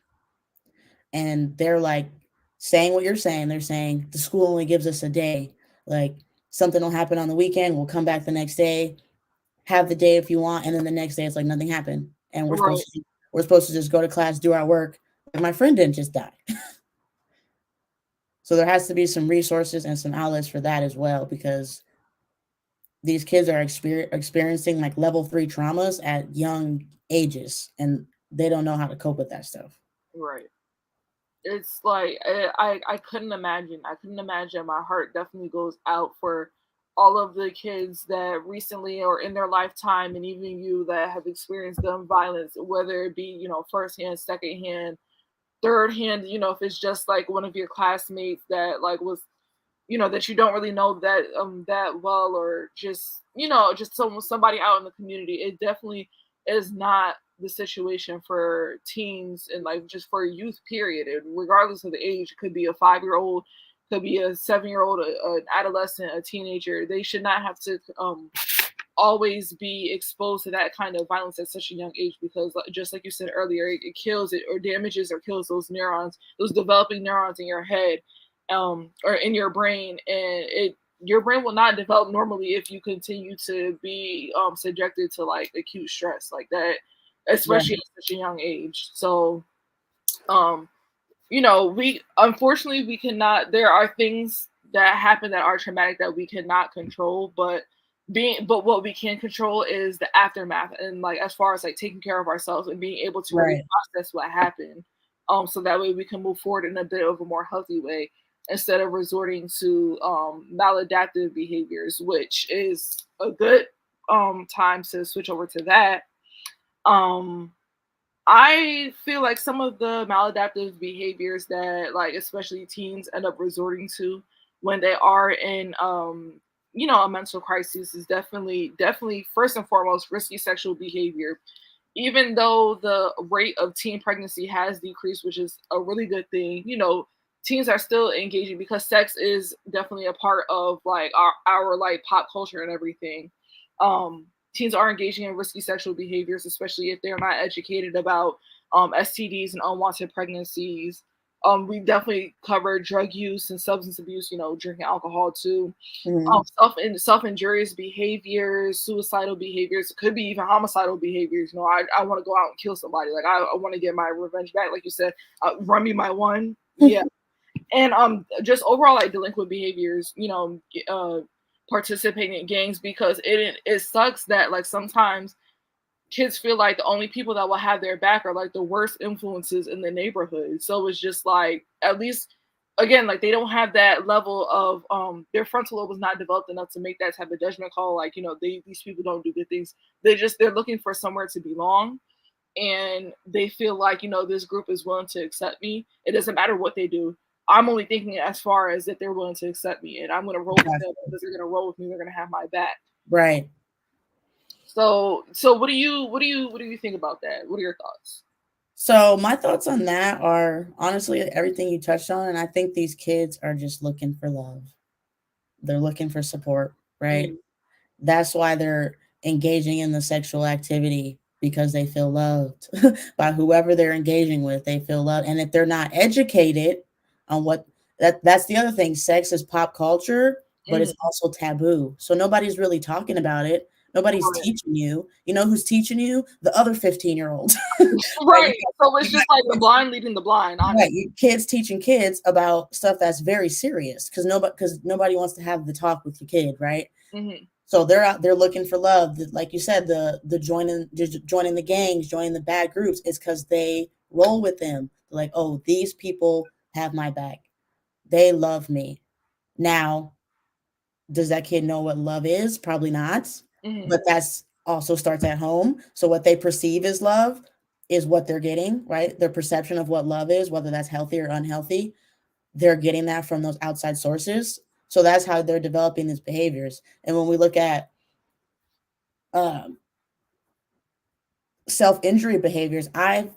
And they're like saying what you're saying. They're saying the school only gives us a day. Like something will happen on the weekend, we'll come back the next day, have the day if you want, and then the next day it's like nothing happened, and Right. we're supposed to just go to class, do our work. Like my friend didn't just die. So there has to be some resources and some outlets for that as well, because these kids are experiencing like level 3 traumas at young ages, and they don't know how to cope with that stuff. Right. It's like, I couldn't imagine. I couldn't imagine. My heart definitely goes out for all of the kids that recently or in their lifetime, and even you that have experienced gun violence, whether it be firsthand, secondhand, third hand. If it's just like one of your classmates that like was that you don't really know that well, or just somebody out in the community. It definitely is not the situation for teens, and like just for youth period, and regardless of the age. It could be a 5-year old, could be a 7-year old, an adolescent, a teenager. They should not have to always be exposed to that kind of violence at such a young age, because just like you said earlier, it kills it, or damages or kills those neurons, those developing neurons in your head, or in your brain, and your brain will not develop normally if you continue to be subjected to like acute stress like that, especially Right. at such a young age. So um we, unfortunately, we cannot, there are things that happen that are traumatic that we cannot control, but what we can control is the aftermath, and like as far as like taking care of ourselves and being able to really Right. process what happened, so that way we can move forward in a bit of a more healthy way, instead of resorting to maladaptive behaviors, which is a good time to switch over to that. um I feel like some of the maladaptive behaviors that, like, especially teens end up resorting to when they are in a mental crisis is definitely first and foremost risky sexual behavior. Even though the rate of teen pregnancy has decreased, which is a really good thing, teens are still engaging, because sex is definitely a part of like our like pop culture and everything. Teens are engaging in risky sexual behaviors, especially if they're not educated about STDs and unwanted pregnancies. We definitely cover drug use and substance abuse, drinking alcohol too. Mhm. Self injurious behaviors, suicidal behaviors, it could be even homicidal behaviors. I want to go out and kill somebody. Like I want to get my revenge back. Like you said, run me my one. Yeah, and just overall like delinquent behaviors. Participating in gangs, because it sucks that like sometimes kids feel like the only people that will have their back are like the worst influences in the neighborhood. So it's just like, at least, again, like they don't have that level of their frontal lobe was not developed enough to make that type of judgment call. Like, these people don't do good things. They're looking for somewhere to belong, and they feel like, this group is willing to accept me. It doesn't matter what they do. I'm only thinking as far as that they're willing to accept me, and I'm gonna roll with them because they're gonna roll with me. They're gonna have my back. Right. So what do you think about that? What are your thoughts? So my thoughts on that are honestly everything you touched on, and I think these kids are just looking for love. They're looking for support, right? Mm, That's why they're engaging in the sexual activity because they feel loved by whoever they're engaging with. They feel loved, and if they're not educated on what that's the other thing. Sex is pop culture, but it's mm, also taboo. So nobody's really talking about it. Nobody's right. teaching you. You know who's teaching you? The other 15-year-olds. Right? Right. So it's You just got like the kids, blind leading the blind, right? honestly. You kids teaching kids about stuff that's very serious because nobody wants to have the talk with your kid, right? Hmm. So they're out there looking for love. Like you said, the joining the gangs, joining the bad groups is because they roll with them. Like, oh, these people have my back. They love me. Now, does that kid know what love is? Probably not. Hmm. But that's also starts at home. So what they perceive as love is what they're getting, right? Their perception of what love is, whether that's healthy or unhealthy, they're getting that from those outside sources. So that's how they're developing these behaviors. And when we look at um, self injury behaviors, I've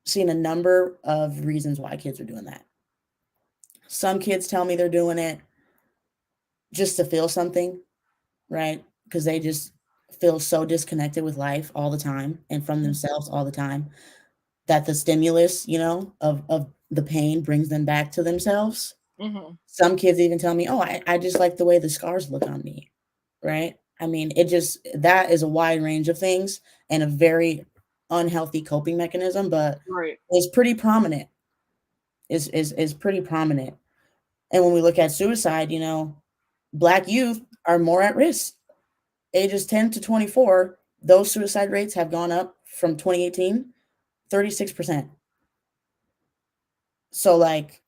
seen a number of reasons why kids are doing that. Some kids tell me they're doing it just to feel something, right? Because they just feel so disconnected with life all the time and from themselves all the time that the stimulus, of the pain brings them back to themselves. Hmm. Some kids even tell me, oh, I just like the way the scars look on me, right? I mean, that is a wide range of things and a very unhealthy coping mechanism, but Right. it's pretty prominent. Is pretty prominent. And when we look at suicide, Black youth are more at risk. Ages 10 to 24, those suicide rates have gone up from 2018, 36%. So like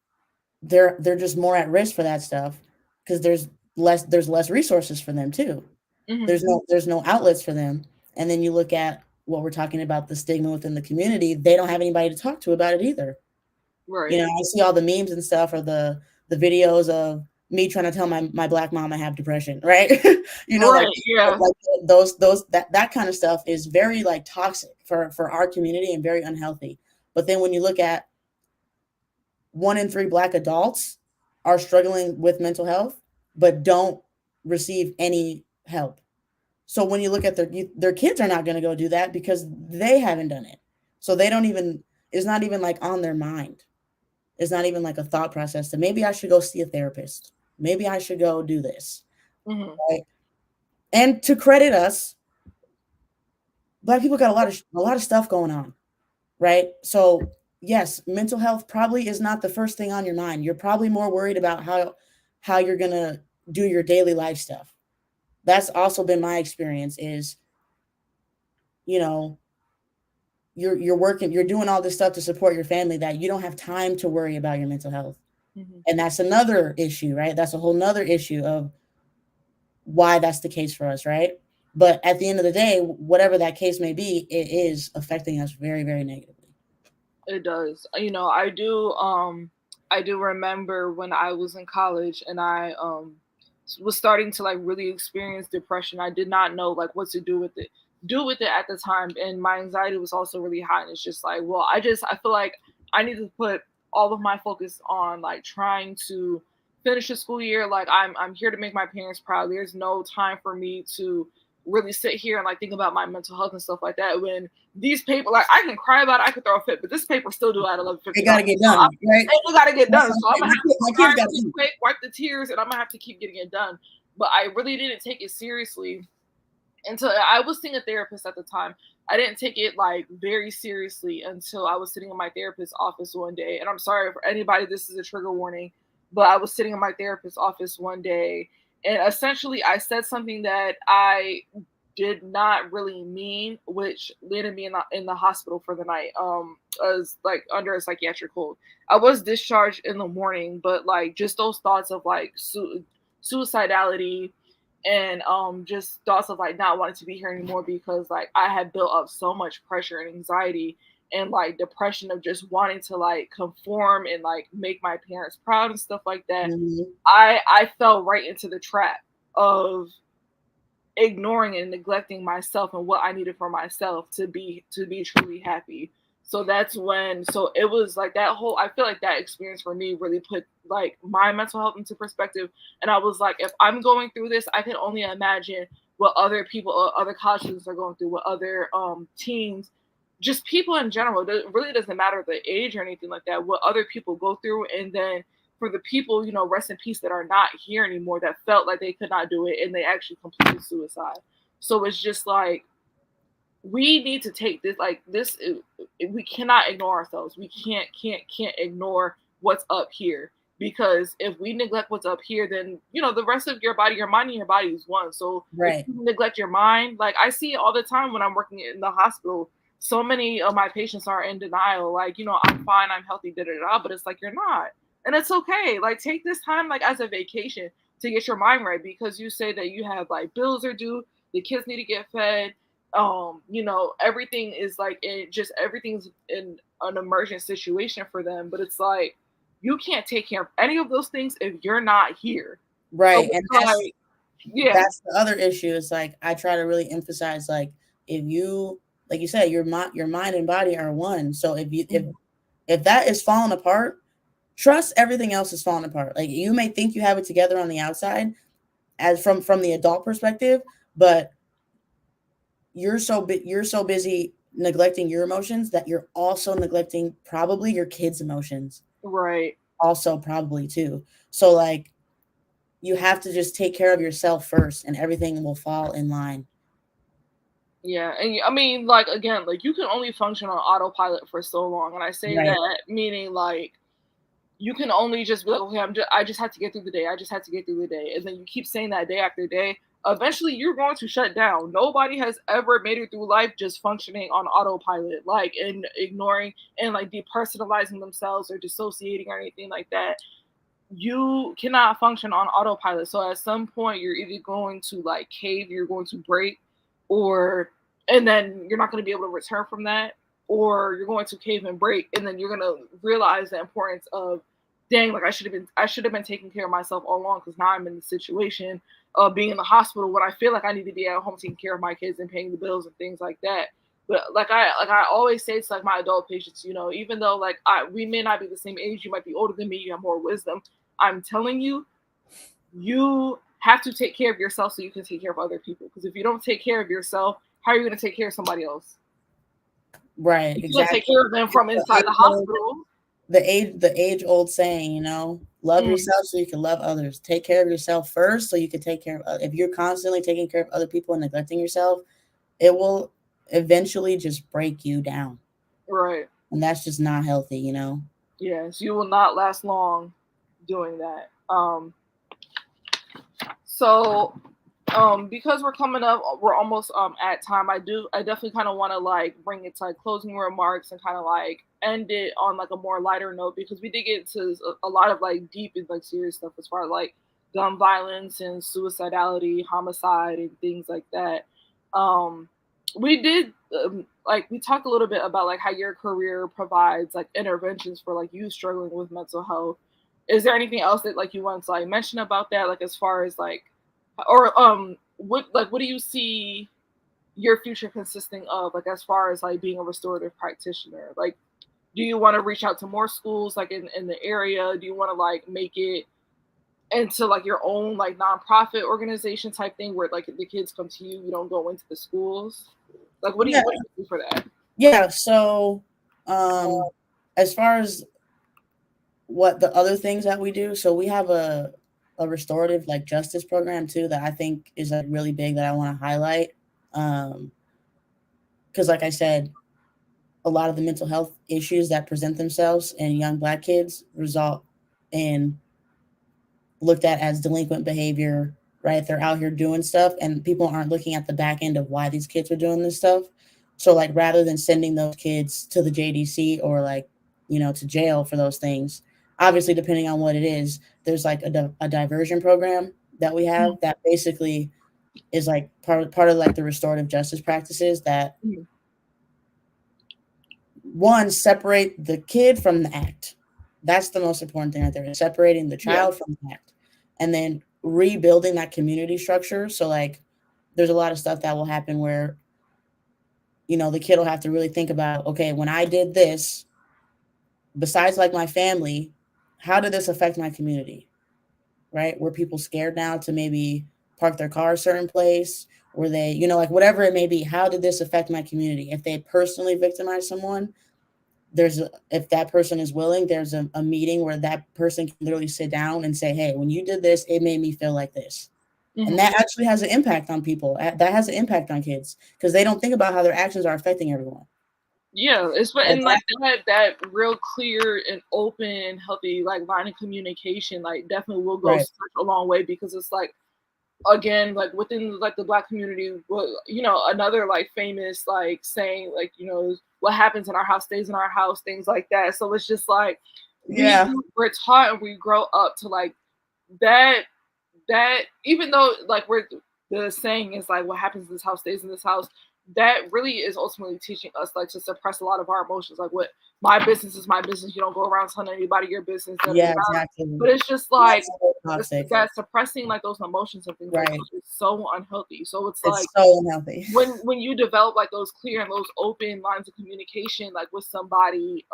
they're just more at risk for that stuff because there's less resources for them too. Hmm. There's no outlets for them. And then you look at what we're talking about, the stigma within the community, they don't have anybody to talk to about it either. Right. I see all the memes and stuff or the videos of me trying to tell my Black mom I have depression, right? Like Right. Yeah. like those that kind of stuff is very like toxic for our community and very unhealthy. But then when you look at 1 in 3 Black adults are struggling with mental health, but don't receive any help. So when you look at their kids are not going to go do that because they haven't done it. So they don't even it's not even like on their mind. It's not even like a thought process that maybe I should go see a therapist. Maybe I should go do this. Hmm. Right? And to credit us, Black people got a lot of stuff going on, right? So yes, mental health probably is not the first thing on your mind. You're probably more worried about how you're gonna do your daily life stuff. That's also been my experience is, you know, you're working, you're doing all this stuff to support your family that you don't have time to worry about your mental health. Hmm. And that's another issue, right? That's a whole nother issue of why that's the case for us, right? But at the end of the day, whatever that case may be, it is affecting us very, very negatively. It does. I do remember when I was in college and I was starting to like really experience depression. I did not know like what to do with it at the time, and my anxiety was also really high, and it's just like, well, I feel like I need to put all of my focus on like trying to finish the school year. Like I'm here to make my parents proud. There's no time for me to really sit here and like think about my mental health and stuff like that when these paper, like I can cry about it, I could throw a fit, but this paper still due at 11:59. It got to get So done, right? it got to get That's done. So I'm like gonna have to my cry kids got to really eat. quick, wipe the tears, and I'm gonna have to keep getting it done. But I really didn't take it seriously until I was seeing a therapist at the time. I didn't take it like very seriously until I was sitting in my therapist's office one day. And I'm sorry for anybody, this is a trigger warning, but I was sitting in my therapist's office one day, and essentially I said something that I did not really mean, which landed me in the hospital for the night. As like under a psychiatric hold. I was discharged in the morning, but like just those thoughts of like suicidality and just thoughts of like not wanting to be here anymore because like I had built up so much pressure and anxiety and like depression of just wanting to like conform and like make my parents proud and stuff like that. Mhm. I fell right into the trap of ignoring and neglecting myself and what I needed for myself to be truly happy. So that's when, so it was like that whole, I feel like that experience for me really put like my mental health into perspective. And I was like, if I'm going through this, I can only imagine what other people, other college students are going through, what other teens, just people in general. It really doesn't matter the age or anything like that, what other people go through. And then for the people, you know, rest in peace, that are not here anymore, that felt like they could not do it and they actually completed suicide. So it's just like, we need to take this, like this, we cannot ignore ourselves. We can't ignore what's up here, because if we neglect what's up here, then you know the rest of your body, your mind and your body is one. So if Right. you neglect your mind, like I see it all the time when I'm working in the hospital, so many of my patients are in denial, like, you know, I'm fine, I'm healthy, da da da, but it's like you're not. And it's okay, like take this time like as a vacation to get your mind right, because you say that you have like bills are due, the kids need to get fed, you know, everything is like, it just, everything's in an emergent situation for them, but it's like you can't take care of any of those things if you're not here. So Right. And it's like, yeah, that's the other issue. Is like I try to really emphasize, like, if you, like you said, your mind and body are one. So if that is falling apart, trust everything else is falling apart. Like, you may think you have it together on the outside, as from the adult perspective, but you're so busy neglecting your emotions that you're also neglecting probably your kids' emotions. right. Also, probably too. So, like, you have to just take care of yourself first, and everything will fall in line. Yeah, and I mean, like again, like you can only function on autopilot for so long, and I say Right. that meaning like you can only just be like, okay, I just had to get through the day. I just had to get through the day. And then you keep saying that day after day. Eventually, you're going to shut down. Nobody has ever made it through life just functioning on autopilot, like, and ignoring and like depersonalizing themselves or dissociating or anything like that. You cannot function on autopilot. So at some point, you're either going to like cave, you're going to break, or, and then you're not going to be able to return from that, or you're going to cave and break, and then you're going to realize the importance of, dang, like I should have been taking care of myself all along, because now I'm in the situation of being in the hospital when I feel like I need to be at home taking care of my kids and paying the bills and things like that. But like I always say to like my adult patients, you know, even though like we may not be the same age, you might be older than me, you have more wisdom. I'm telling you, you have to take care of yourself so you can take care of other people. Because if you don't take care of yourself, how are you going to take care of somebody else? Right. You can't take Exactly. care of them from The inside the age old, hospital. the age old saying, love Mm, yourself so you can love others. Take care of yourself first so you can take care of if you're constantly taking care of other people and neglecting yourself, it will eventually just break you down. right. And that's just not healthy. Yes, you will not last long doing that. So because we're coming up, we're almost at time. I definitely kind of want to like bring it to like closing remarks and kind of like end it on like a more lighter note, because we did get into a lot of like deep and like serious stuff as far as like gun violence and suicidality, homicide, and things like that. um we did like we talked a little bit about like how your career provides like interventions for like you struggling with mental health. Is there anything else that like you want to like mention about that, like as far as like, or what do you see your future consisting of, like as far as like being a restorative practitioner? Like, do you want to reach out to more schools like in the area? Do you want to like make it into like your own like nonprofit organization type thing where like the kids come to you, you don't go into the schools? Like Yeah. what do you do for that? Yeah. So, as far as what the other things that we do, so we have a restorative like justice program too that I think is like really big that I want to highlight. Because like I said, a lot of the mental health issues that present themselves in young Black kids result in looked at as delinquent behavior, right? They're out here doing stuff and people aren't looking at the back end of why these kids are doing this stuff. So, like, rather than sending those kids to the JDC or like, to jail for those things, obviously, depending on what it is, there's like a diversion program that we have that basically is like part of like the restorative justice practices that Mhm. one, separate the kid from the act. That's the most important thing right there, is separating the Yeah. child from the act. And then rebuilding that community structure. So, like, there's a lot of stuff that will happen where the kid will have to really think about, okay, when I did this, besides like my family, how did this affect my community? Right? Were people scared now to maybe park their car a certain place? Were they, like whatever it may be, how did this affect my community? If they personally victimize someone, if that person is willing, there's a meeting where that person can literally sit down and say, hey, when you did this, it made me feel like this. And that actually has an impact on people. That has an impact on kids because they don't think about how their actions are affecting everyone. Yeah, it's and like that real clear and open, healthy like line of communication, like definitely will go Right. such a long way because it's like, again, like within like the Black community, another like famous like saying, like, what happens in our house stays in our house, things like that. So it's just like we're taught and we grow up to like that even though like the saying is like, what happens in this house stays in this house, that really is ultimately teaching us like to suppress a lot of our emotions. Like, what, my business is my business, you don't go around telling anybody your business. Yeah, exactly. But it's just like toxic. that suppressing like those emotions and things like that is so unhealthy. So it's like so unhealthy. when you develop like those clear and those open lines of communication like with somebody,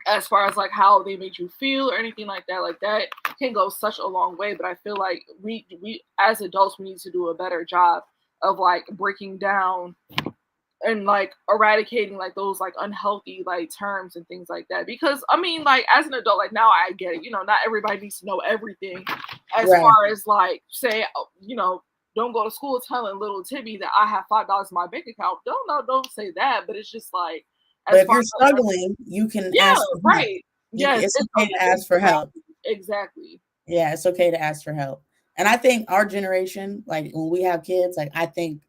as far as like how they made you feel or anything like that can go such a long way. But I feel like we as adults, we need to do a better job of like breaking down and like eradicating like those like unhealthy like terms and things like that. Because I mean, like, as an adult, like, now I get it, not everybody needs to know everything as far as like, say, don't go to school telling little Timmy that I have $5 in my bank account. Don't say that. But it's just like, but if you're struggling, you can ask for help. Right. Yes, it's okay to ask for help. Exactly. Yeah, it's okay to ask for help. And I think our generation, like when we have kids, like I think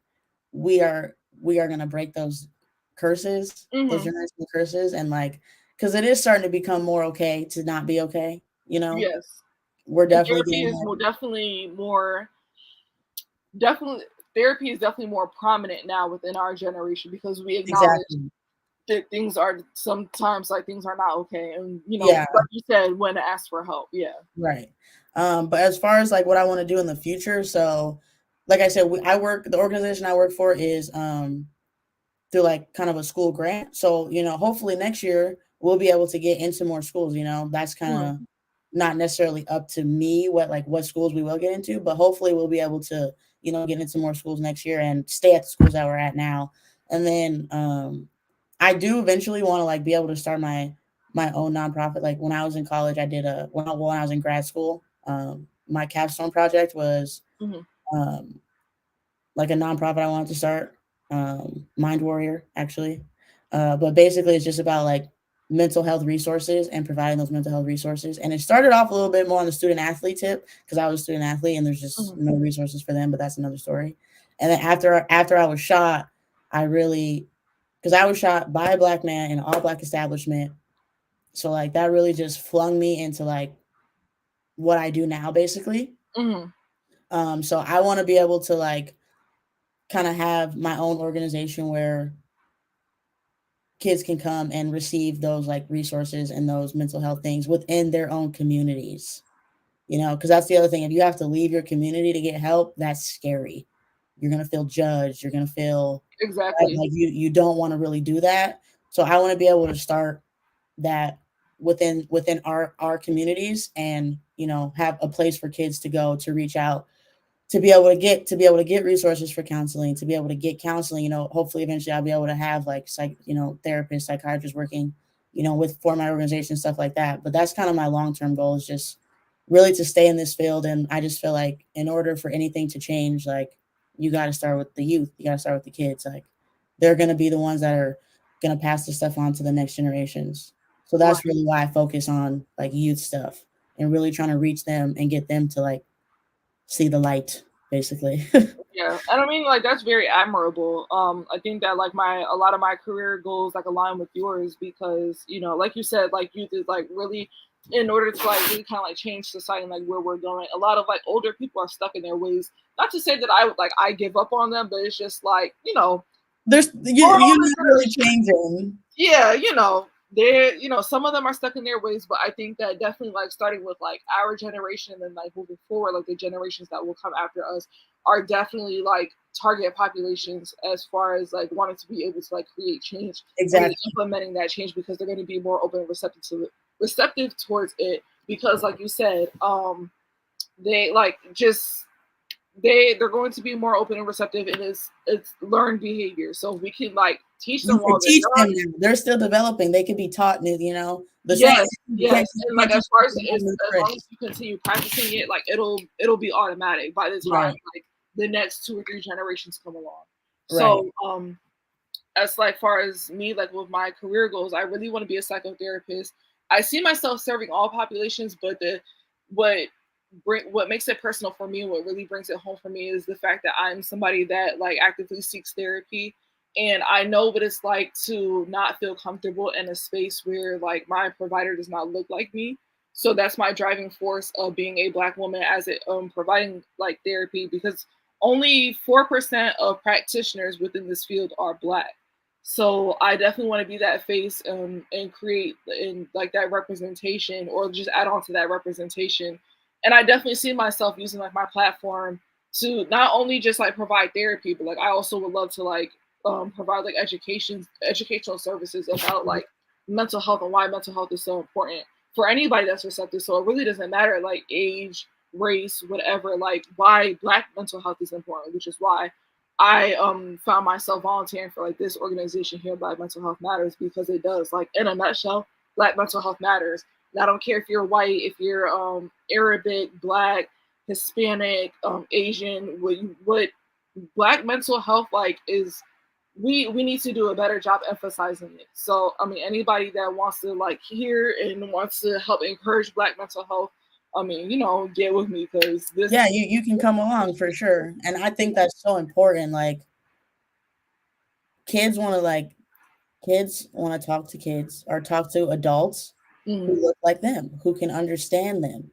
we are gonna break those curses, those generational curses, and like, because it is starting to become more okay to not be okay. Yes, we're definitely therapy is therapy is definitely more prominent now within our generation because we acknowledge that things are sometimes like things are not okay, and like you said, when to ask for help. Yeah, right. But as far as like what I want to do in the future, so like I said, the organization I work for is through like kind of a school grant. So hopefully next year we'll be able to get into more schools. That's kind of not necessarily up to me what schools we will get into, but hopefully we'll be able to get into more schools next year and stay at the schools that we're at now. And then I do eventually want to like be able to start my own nonprofit. Like when I was in college, I did when I was in grad school, my capstone project was like a nonprofit I wanted to start, Mind Warrior, actually. But basically, it's just about like mental health resources and providing those mental health resources. And it started off a little bit more on the student athlete tip because I was a student athlete and there's just no resources for them, but that's another story. And then after I was shot, because I was shot by a Black man in an all Black establishment. So like that really just flung me into like what I do now, basically. So I want to be able to like kind of have my own organization where kids can come and receive those like resources and those mental health things within their own communities, because that's the other thing. If you have to leave your community to get help, that's scary. You're going to feel judged. You're going to feel like you don't want to really do that. So I want to be able to start that within our communities and, have a place for kids to go to reach out to be able to get resources for counseling, to be able to get counseling. Hopefully eventually I'll be able to have like therapists, psychiatrists working, for my organization, stuff like that. But that's kind of my long-term goal, is just really to stay in this field. And I just feel like in order for anything to change, like you got to start with the youth, you got to start with the kids. Like they're going to be the ones that are going to pass this stuff on to the next generations. So that's really why I focus on like youth stuff and really trying to reach them and get them to like see the light, basically. Yeah, and I mean, like, that's very admirable. I think that like a lot of my career goals like align with yours because like you said, like youth is like really, in order to like really kind of like change society and like where we're going. A lot of like older people are stuck in their ways. Not to say that I give up on them, but it's just like you're not really changing. Yeah, they're, you know, some of them are stuck in their ways, but I think that definitely like starting with like our generation and then like moving forward, like the generations that will come after us are definitely like target populations as far as like wanting to be able to like create change and really Exactly. implementing that change because they're going to be more open and receptive towards it because like you said, they like just they're going to be more open and receptive and it's learned behavior. So we can like teach You them can while they're teach them young. now. They're still developing. They can be taught new, the same. Yes, You can't, yes, you and like can't teach as far people a as new long trick. as you continue practicing it, like it'll be automatic by the time Right. like the next 2 or 3 generations come along. Right. So as like far as me like with my career goals, I really want to be a psychotherapist. I see myself serving all populations, but the what what makes it personal for me and what really brings it home for me is the fact that I'm somebody that like actively seeks therapy and I know what it's like to not feel comfortable in a space where like my provider does not look like me. So that's my driving force of being a black woman as it providing like therapy because only 4% of practitioners within this field are black. So I definitely want to be that face and create in like that representation or just add on to that representation. And I definitely see myself using like my platform to not only just like provide therapy, but like I also would love to like provide like educational services about like mental health and why mental health is so important for anybody that's receptive. So it really doesn't matter like age, race, whatever, like why black mental health is important, which is why I found myself volunteering for like this organization here, Black Mental Health Matters, because it does. Like in a nutshell, Black mental health matters. And I don't care if you're white, if you're Arabic, Black, Hispanic, Asian. What Black mental health like is we need to do a better job emphasizing it. So I mean, anybody that wants to like hear and wants to help encourage Black mental health, I mean, you know, get with me because Yeah, this. you can come along for sure. And I think that's so important. Like kids want to like kids want to talk to kids or talk to adults who Mm, look like them, who can understand them.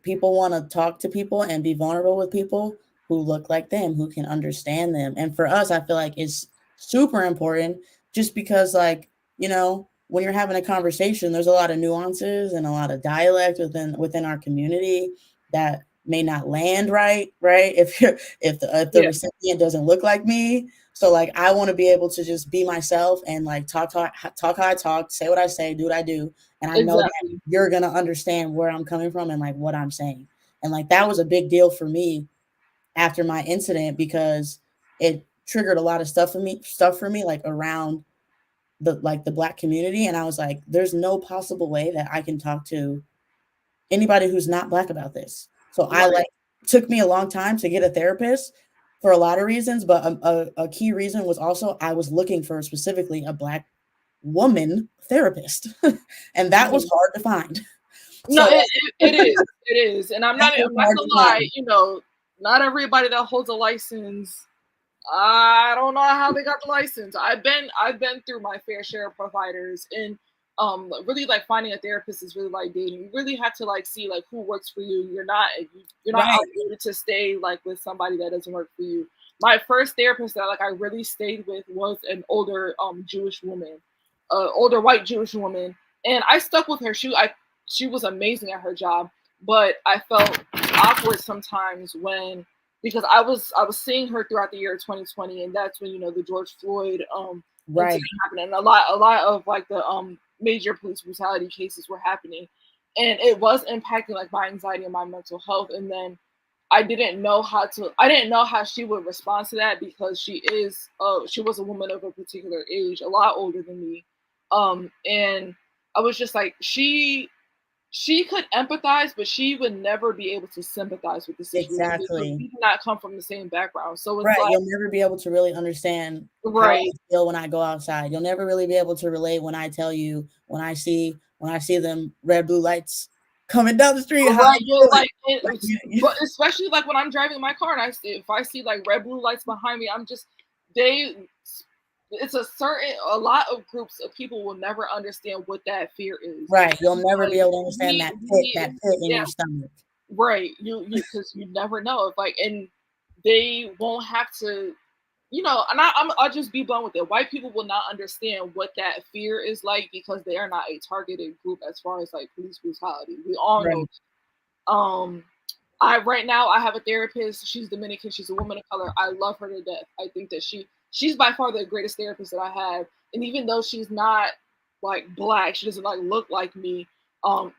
People want to talk to people and be vulnerable with people who look like them, who can understand them. And for us, I feel like it's super important just because, like, when you're having a conversation, there's a lot of nuances and a lot of dialect within our community that may not land right if the yeah, recipient doesn't look like me. So like I want to be able to just be myself and like talk how I talk, say what I say, do what I do, and I know that exactly. you're going to understand where I'm coming from and like what I'm saying. And like that was a big deal for me after my incident because it triggered a lot of stuff for me like around the black community, and I was like there's no possible way that I can talk to anybody who's not black about this. So I Right. like took me a long time to get a therapist for a lot of reasons, but a key reason was also I was looking for specifically a black woman therapist and that was Mhm. hard to find. No, So like, it is. It is. And that was I'm not hard gonna to lie, find. you know, not everybody that holds a license, I don't know how they got the license. I've been through my fair share of providers and really like finding a therapist is really like dating. You really have to like see like who works for you. You're not Right. obligated to stay like with somebody that doesn't work for you. My first therapist that like I really stayed with was an older Jewish woman, older white Jewish woman, and I stuck with her. She was amazing at her job, but I felt awkward sometimes when because I was seeing her throughout the year 2020, and that's when you know the George Floyd incident Right. happened, and a lot of like the major police brutality cases were happening, and it was impacting like my anxiety and my mental health. And then I didn't know how she would respond to that because she was a woman of a particular age, a lot older than me, and I was just like she could empathize, but she would never be able to sympathize with the situation because Exactly. we do not come from the same background. So it's Right. like, You'll never be able to really understand how I right, feel when I go outside. You'll never really be able to relate when I tell you when I see them red blue lights coming down the street, how right, I'm you're feeling. like, Like but especially like when I'm driving my car and if I see like red blue lights behind me, they, it's a lot of groups of people will never understand what that fear is right. You'll never be because able to understand that pit in yeah, your stomach. right, because you never know if like and they won't have to you know, and I'll just be blunt with it. White people will not understand what that fear is like because they are not a targeted group as far as like police brutality. We all know. Right. I right now I have a therapist. She's Dominican. She's a woman of color. I love her to death. I think that she's by far the greatest therapist that I have. And even though she's not like black, she doesn't like look like me.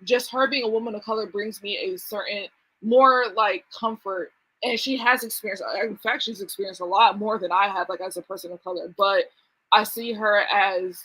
Just her being a woman of color brings me a certain more like comfort. And she has experienced. In fact, she's experienced a lot more than I have, like as a person of color. But I see her as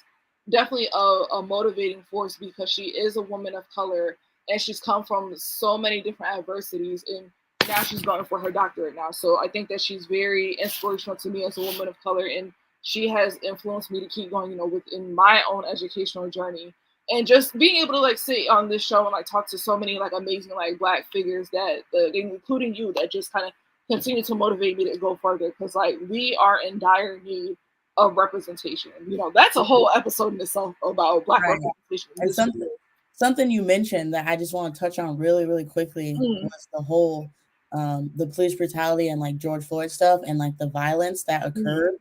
definitely a motivating force because she is a woman of color and she's come from so many different adversities and now she's going for her doctorate now. So I think that she's very inspirational to me as a woman of color and she has influenced me to keep going, you know, within my own educational journey. And just being able to like sit on this show and like talk to so many like amazing like black figures that including you that just kind of continue to motivate me to go further because like we are in dire need of representation. You know, that's a whole episode in itself about black Right. representation. And something you mentioned that I just want to touch on really, really quickly was the whole the police brutality and like George Floyd stuff and like the violence that occurred.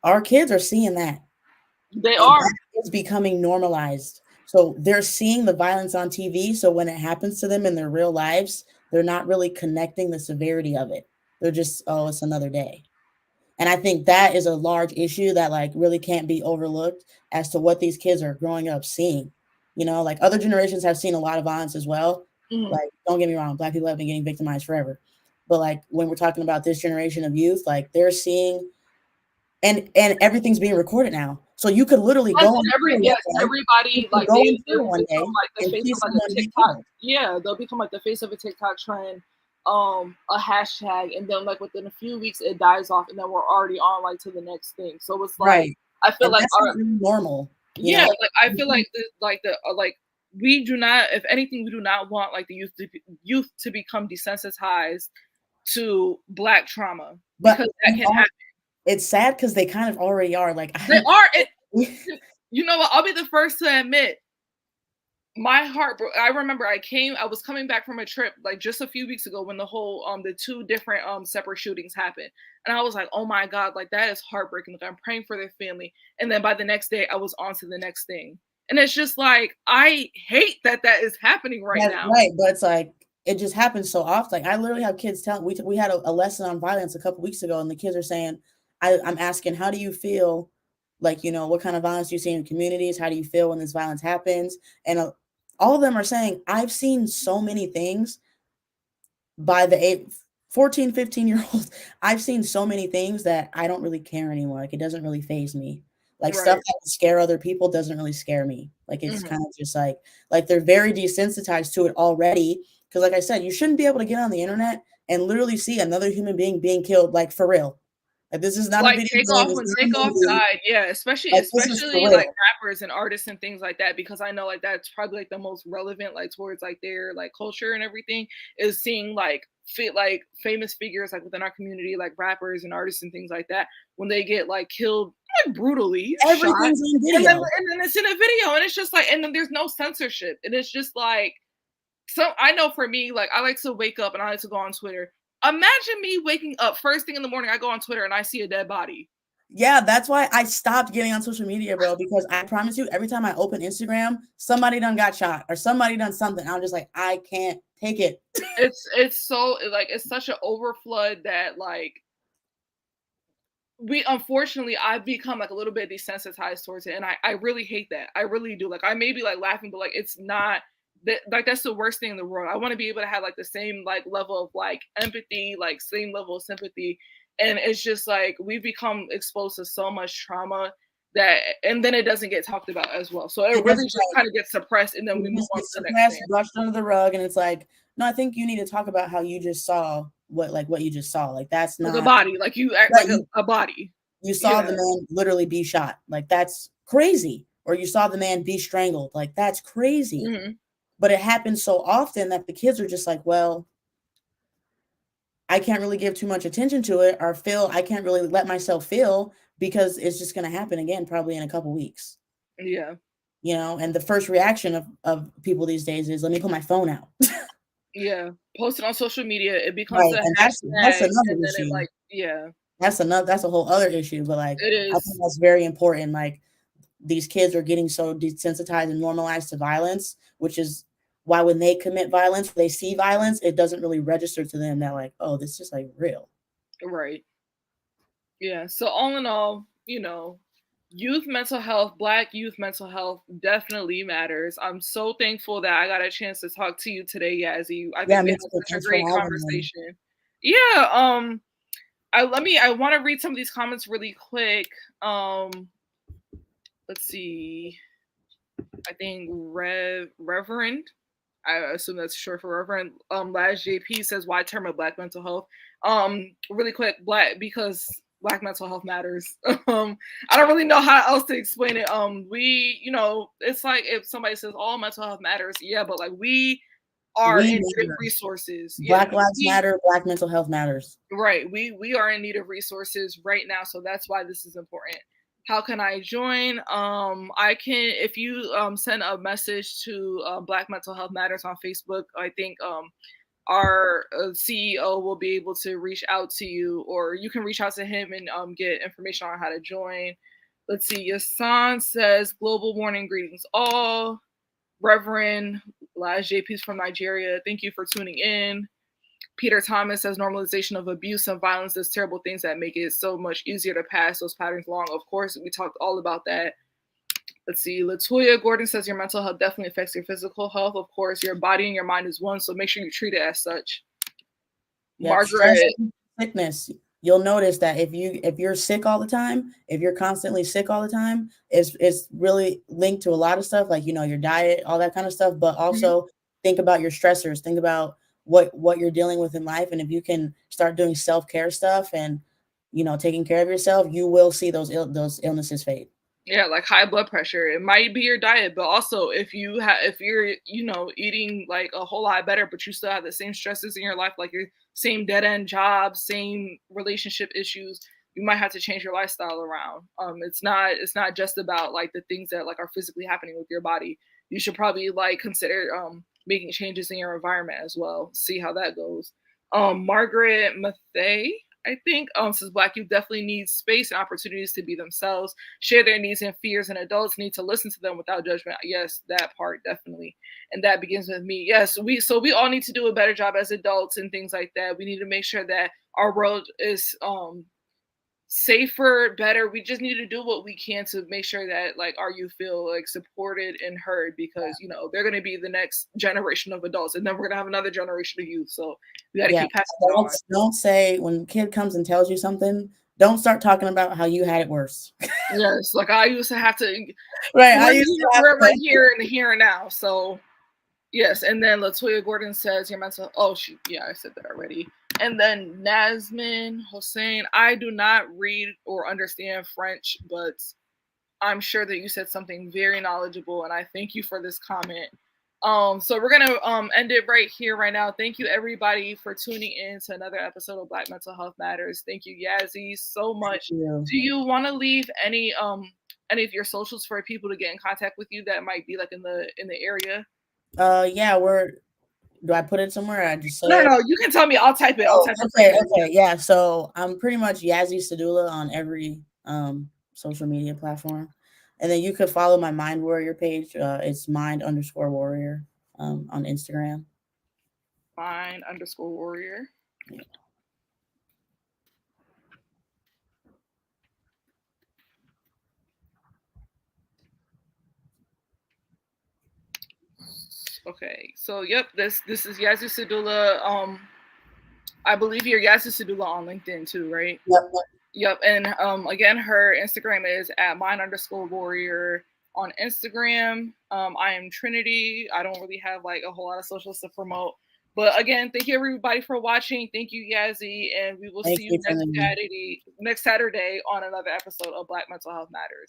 Our kids are seeing that. They are. It's becoming normalized. So they're seeing the violence on TV. So when it happens to them in their real lives, they're not really connecting the severity of it. They're just, oh, it's another day. And I think that is a large issue that like really can't be overlooked as to what these kids are growing up seeing. You know, like other generations have seen a lot of violence as well. Like, don't get me wrong, black people have been getting victimized forever. But like when we're talking about this generation of youth, like they're seeing and everything's being recorded now. So you could literally go on everybody like go they into one day like the face of like a TikTok. Yeah, they'll become like the face of a TikTok trend, a hashtag, and then like within a few weeks it dies off, and then we're already on like to the next thing. So it's like I feel like that's not really normal. Yeah, like I feel like like we do not, if anything, we do not want like the youth to become desensitized to black trauma because that can happen. It's sad because they kind of already are. Like they are. You know what? I'll be the first to admit, my heart broke. I remember I was coming back from a trip like just a few weeks ago when the whole the two different separate shootings happened, and I was like, oh my god, like that is heartbreaking. Like I'm praying for their family, and then by the next day I was on to the next thing, and it's just like I hate that is happening now. Right, but it's like it just happens so often. Like I literally have kids telling we had a lesson on violence a couple weeks ago, and the kids are saying, I'm asking, how do you feel? Like, you know, what kind of violence do you see in communities? How do you feel when this violence happens? And all of them are saying, I've seen so many things by the 14, 15-year-olds. I've seen so many things that I don't really care anymore. Like, it doesn't really faze me. Like stuff that would scare other people doesn't really scare me. Like, it's kind of just like they're very desensitized to it already. Because like I said, you shouldn't be able to get on the internet and literally see another human being being killed, like for real. Like this is not like a video when Takeoff died, yeah, especially like rappers and artists and things like that, because I know like that's probably like the most relevant like towards like their like culture and everything is seeing like famous figures like within our community, like rappers and artists and things like that, when they get like killed like brutally, everything's in video, and then it's in a video, and it's just like, and then there's no censorship, and it's just like, so I know for me, like I like to wake up and I like to go on Twitter. Imagine me waking up first thing in the morning, I go on Twitter and I see a dead body. Yeah, that's why I stopped getting on social media, bro, because I promise you, every time I open Instagram, somebody done got shot or somebody done something. I'm just like, I can't take it. It's so like, it's such an overflood that like unfortunately I've become like a little bit desensitized towards it. And I really hate that. I really do. Like I may be like laughing, but like it's not that, like that's the worst thing in the world. I want to be able to have like the same like level of like empathy, like same level of sympathy. And it's just like we've become exposed to so much trauma that, and then it doesn't get talked about as well. So it really just kind of gets suppressed, and then we move on to the next thing. Brushed under the rug, and it's like, no, I think you need to talk about how you just saw what you just saw. Like that's not like a body. Like you act like a body. You saw the man literally be shot. Like that's crazy. Or you saw the man be strangled. Like that's crazy. Mm-hmm. But it happens so often that the kids are just like, well, I can't really give too much attention to it or I can't really let myself feel because it's just going to happen again, probably in a couple weeks. Yeah. You know, and the first reaction of people these days is, let me pull my phone out. Yeah. Post it on social media. It becomes that's another issue. Like, yeah. that's a whole other issue. But like, It I think is. that's very important. Like, these kids are getting so desensitized and normalized to violence, which is why when they commit violence, they see violence, it doesn't really register to them that like, oh, this is like real. Right. Yeah. So all in all, youth mental health, Black youth mental health definitely matters. I'm so thankful that I got a chance to talk to you today, Yazzie. I Yeah, think we me had too. such a Thanks for great having me. conversation. Yeah. I want to read some of these comments really quick. Let's see. I think Reverend. I assume that's short for Reverend. Last JP says, "Why term of Black mental health?" Really quick, because Black mental health matters. I don't really know how else to explain it. It's like if somebody says all mental health matters, yeah, but like we are We in need of matter. resources. Yeah, Black lives matter. Black mental health matters. right. We are in need of resources right now, so that's why this is important. How can I join? I can if you send a message to Black Mental Health Matters on Facebook. I think our CEO will be able to reach out to you, or you can reach out to him and get information on how to join. Let's see. Yasan says, "Global warning, greetings all." Reverend Laz JP's from Nigeria. Thank you for tuning in. Peter Thomas says normalization of abuse and violence is terrible things that make it so much easier to pass those patterns along. Of course, we talked all about that. Let's see. Latoya Gordon says your mental health definitely affects your physical health. Of course, your body and your mind is one, so make sure you treat it as such. Yep, stress Margaret. and sickness. You'll notice that if you're sick all the time, if you're constantly sick all the time, it's really linked to a lot of stuff, like your diet, all that kind of stuff. But Mhm. also think about your stressors. Think about what you're dealing with in life, and if you can start doing self-care stuff and taking care of yourself, you will see those illnesses fade. Yeah, like high blood pressure. It might be your diet, but also if you're eating like a whole lot better, but you still have the same stresses in your life, like your same dead end job, same relationship issues, you might have to change your lifestyle around. It's not just about like the things that like are physically happening with your body. You should probably like consider making changes in your environment as well. See how that goes. Margaret Mathay, I think, says Black youth definitely need space and opportunities to be themselves, share their needs and fears, and adults need to listen to them without judgment. Yes, that part definitely, and that begins with me. Yes, we all need to do a better job as adults and things like that. We need to make sure that our world is safer, better. We just need to do what we can to make sure that like our youth feel like supported and heard, because they're going to be the next generation of adults, and then we're going to have another generation of youth. So we got to Yeah, keep passing it on. don't say when a kid comes and tells you something, don't start talking about how you had it worse. Yes, like I used to have to. Right, I We're used here, to have we're right to. here in the here and now. So yes, and then Latoya Gordon says your mental. Oh, yeah, I said that already. And then Nasmin Hossein, I do not read or understand French, but I'm sure that you said something very knowledgeable, and I thank you for this comment. So we're gonna end it right here, right now. Thank you everybody for tuning in to another episode of Black Mental Health Matters. Thank you, Yazzie, so Thank much. you. Do you want to leave any of your socials for people to get in contact with you that might be like in the area? Yeah, do I put it somewhere? Or I just say No, it. no, you can tell me. I'll type it. I'll Oh, type it right okay, now. okay, yeah. So I'm pretty much Yazzy Sadullah on every social media platform, and then you could follow my Mind Warrior page. It's mind_warrior on Instagram. Mind_warrior. Yeah. Okay, so yep, this is Yazzie Sadullah. I believe you're Yazzie Sadullah on LinkedIn too, right? Yep. Yep, and again, her Instagram is at mind_warrior on Instagram. I am Trinity. I don't really have like a whole lot of socials to promote, but again, thank you everybody for watching. Thank you, Yazzie, and we will Thank see you you for next me. Saturday. Next Saturday on another episode of Black Mental Health Matters.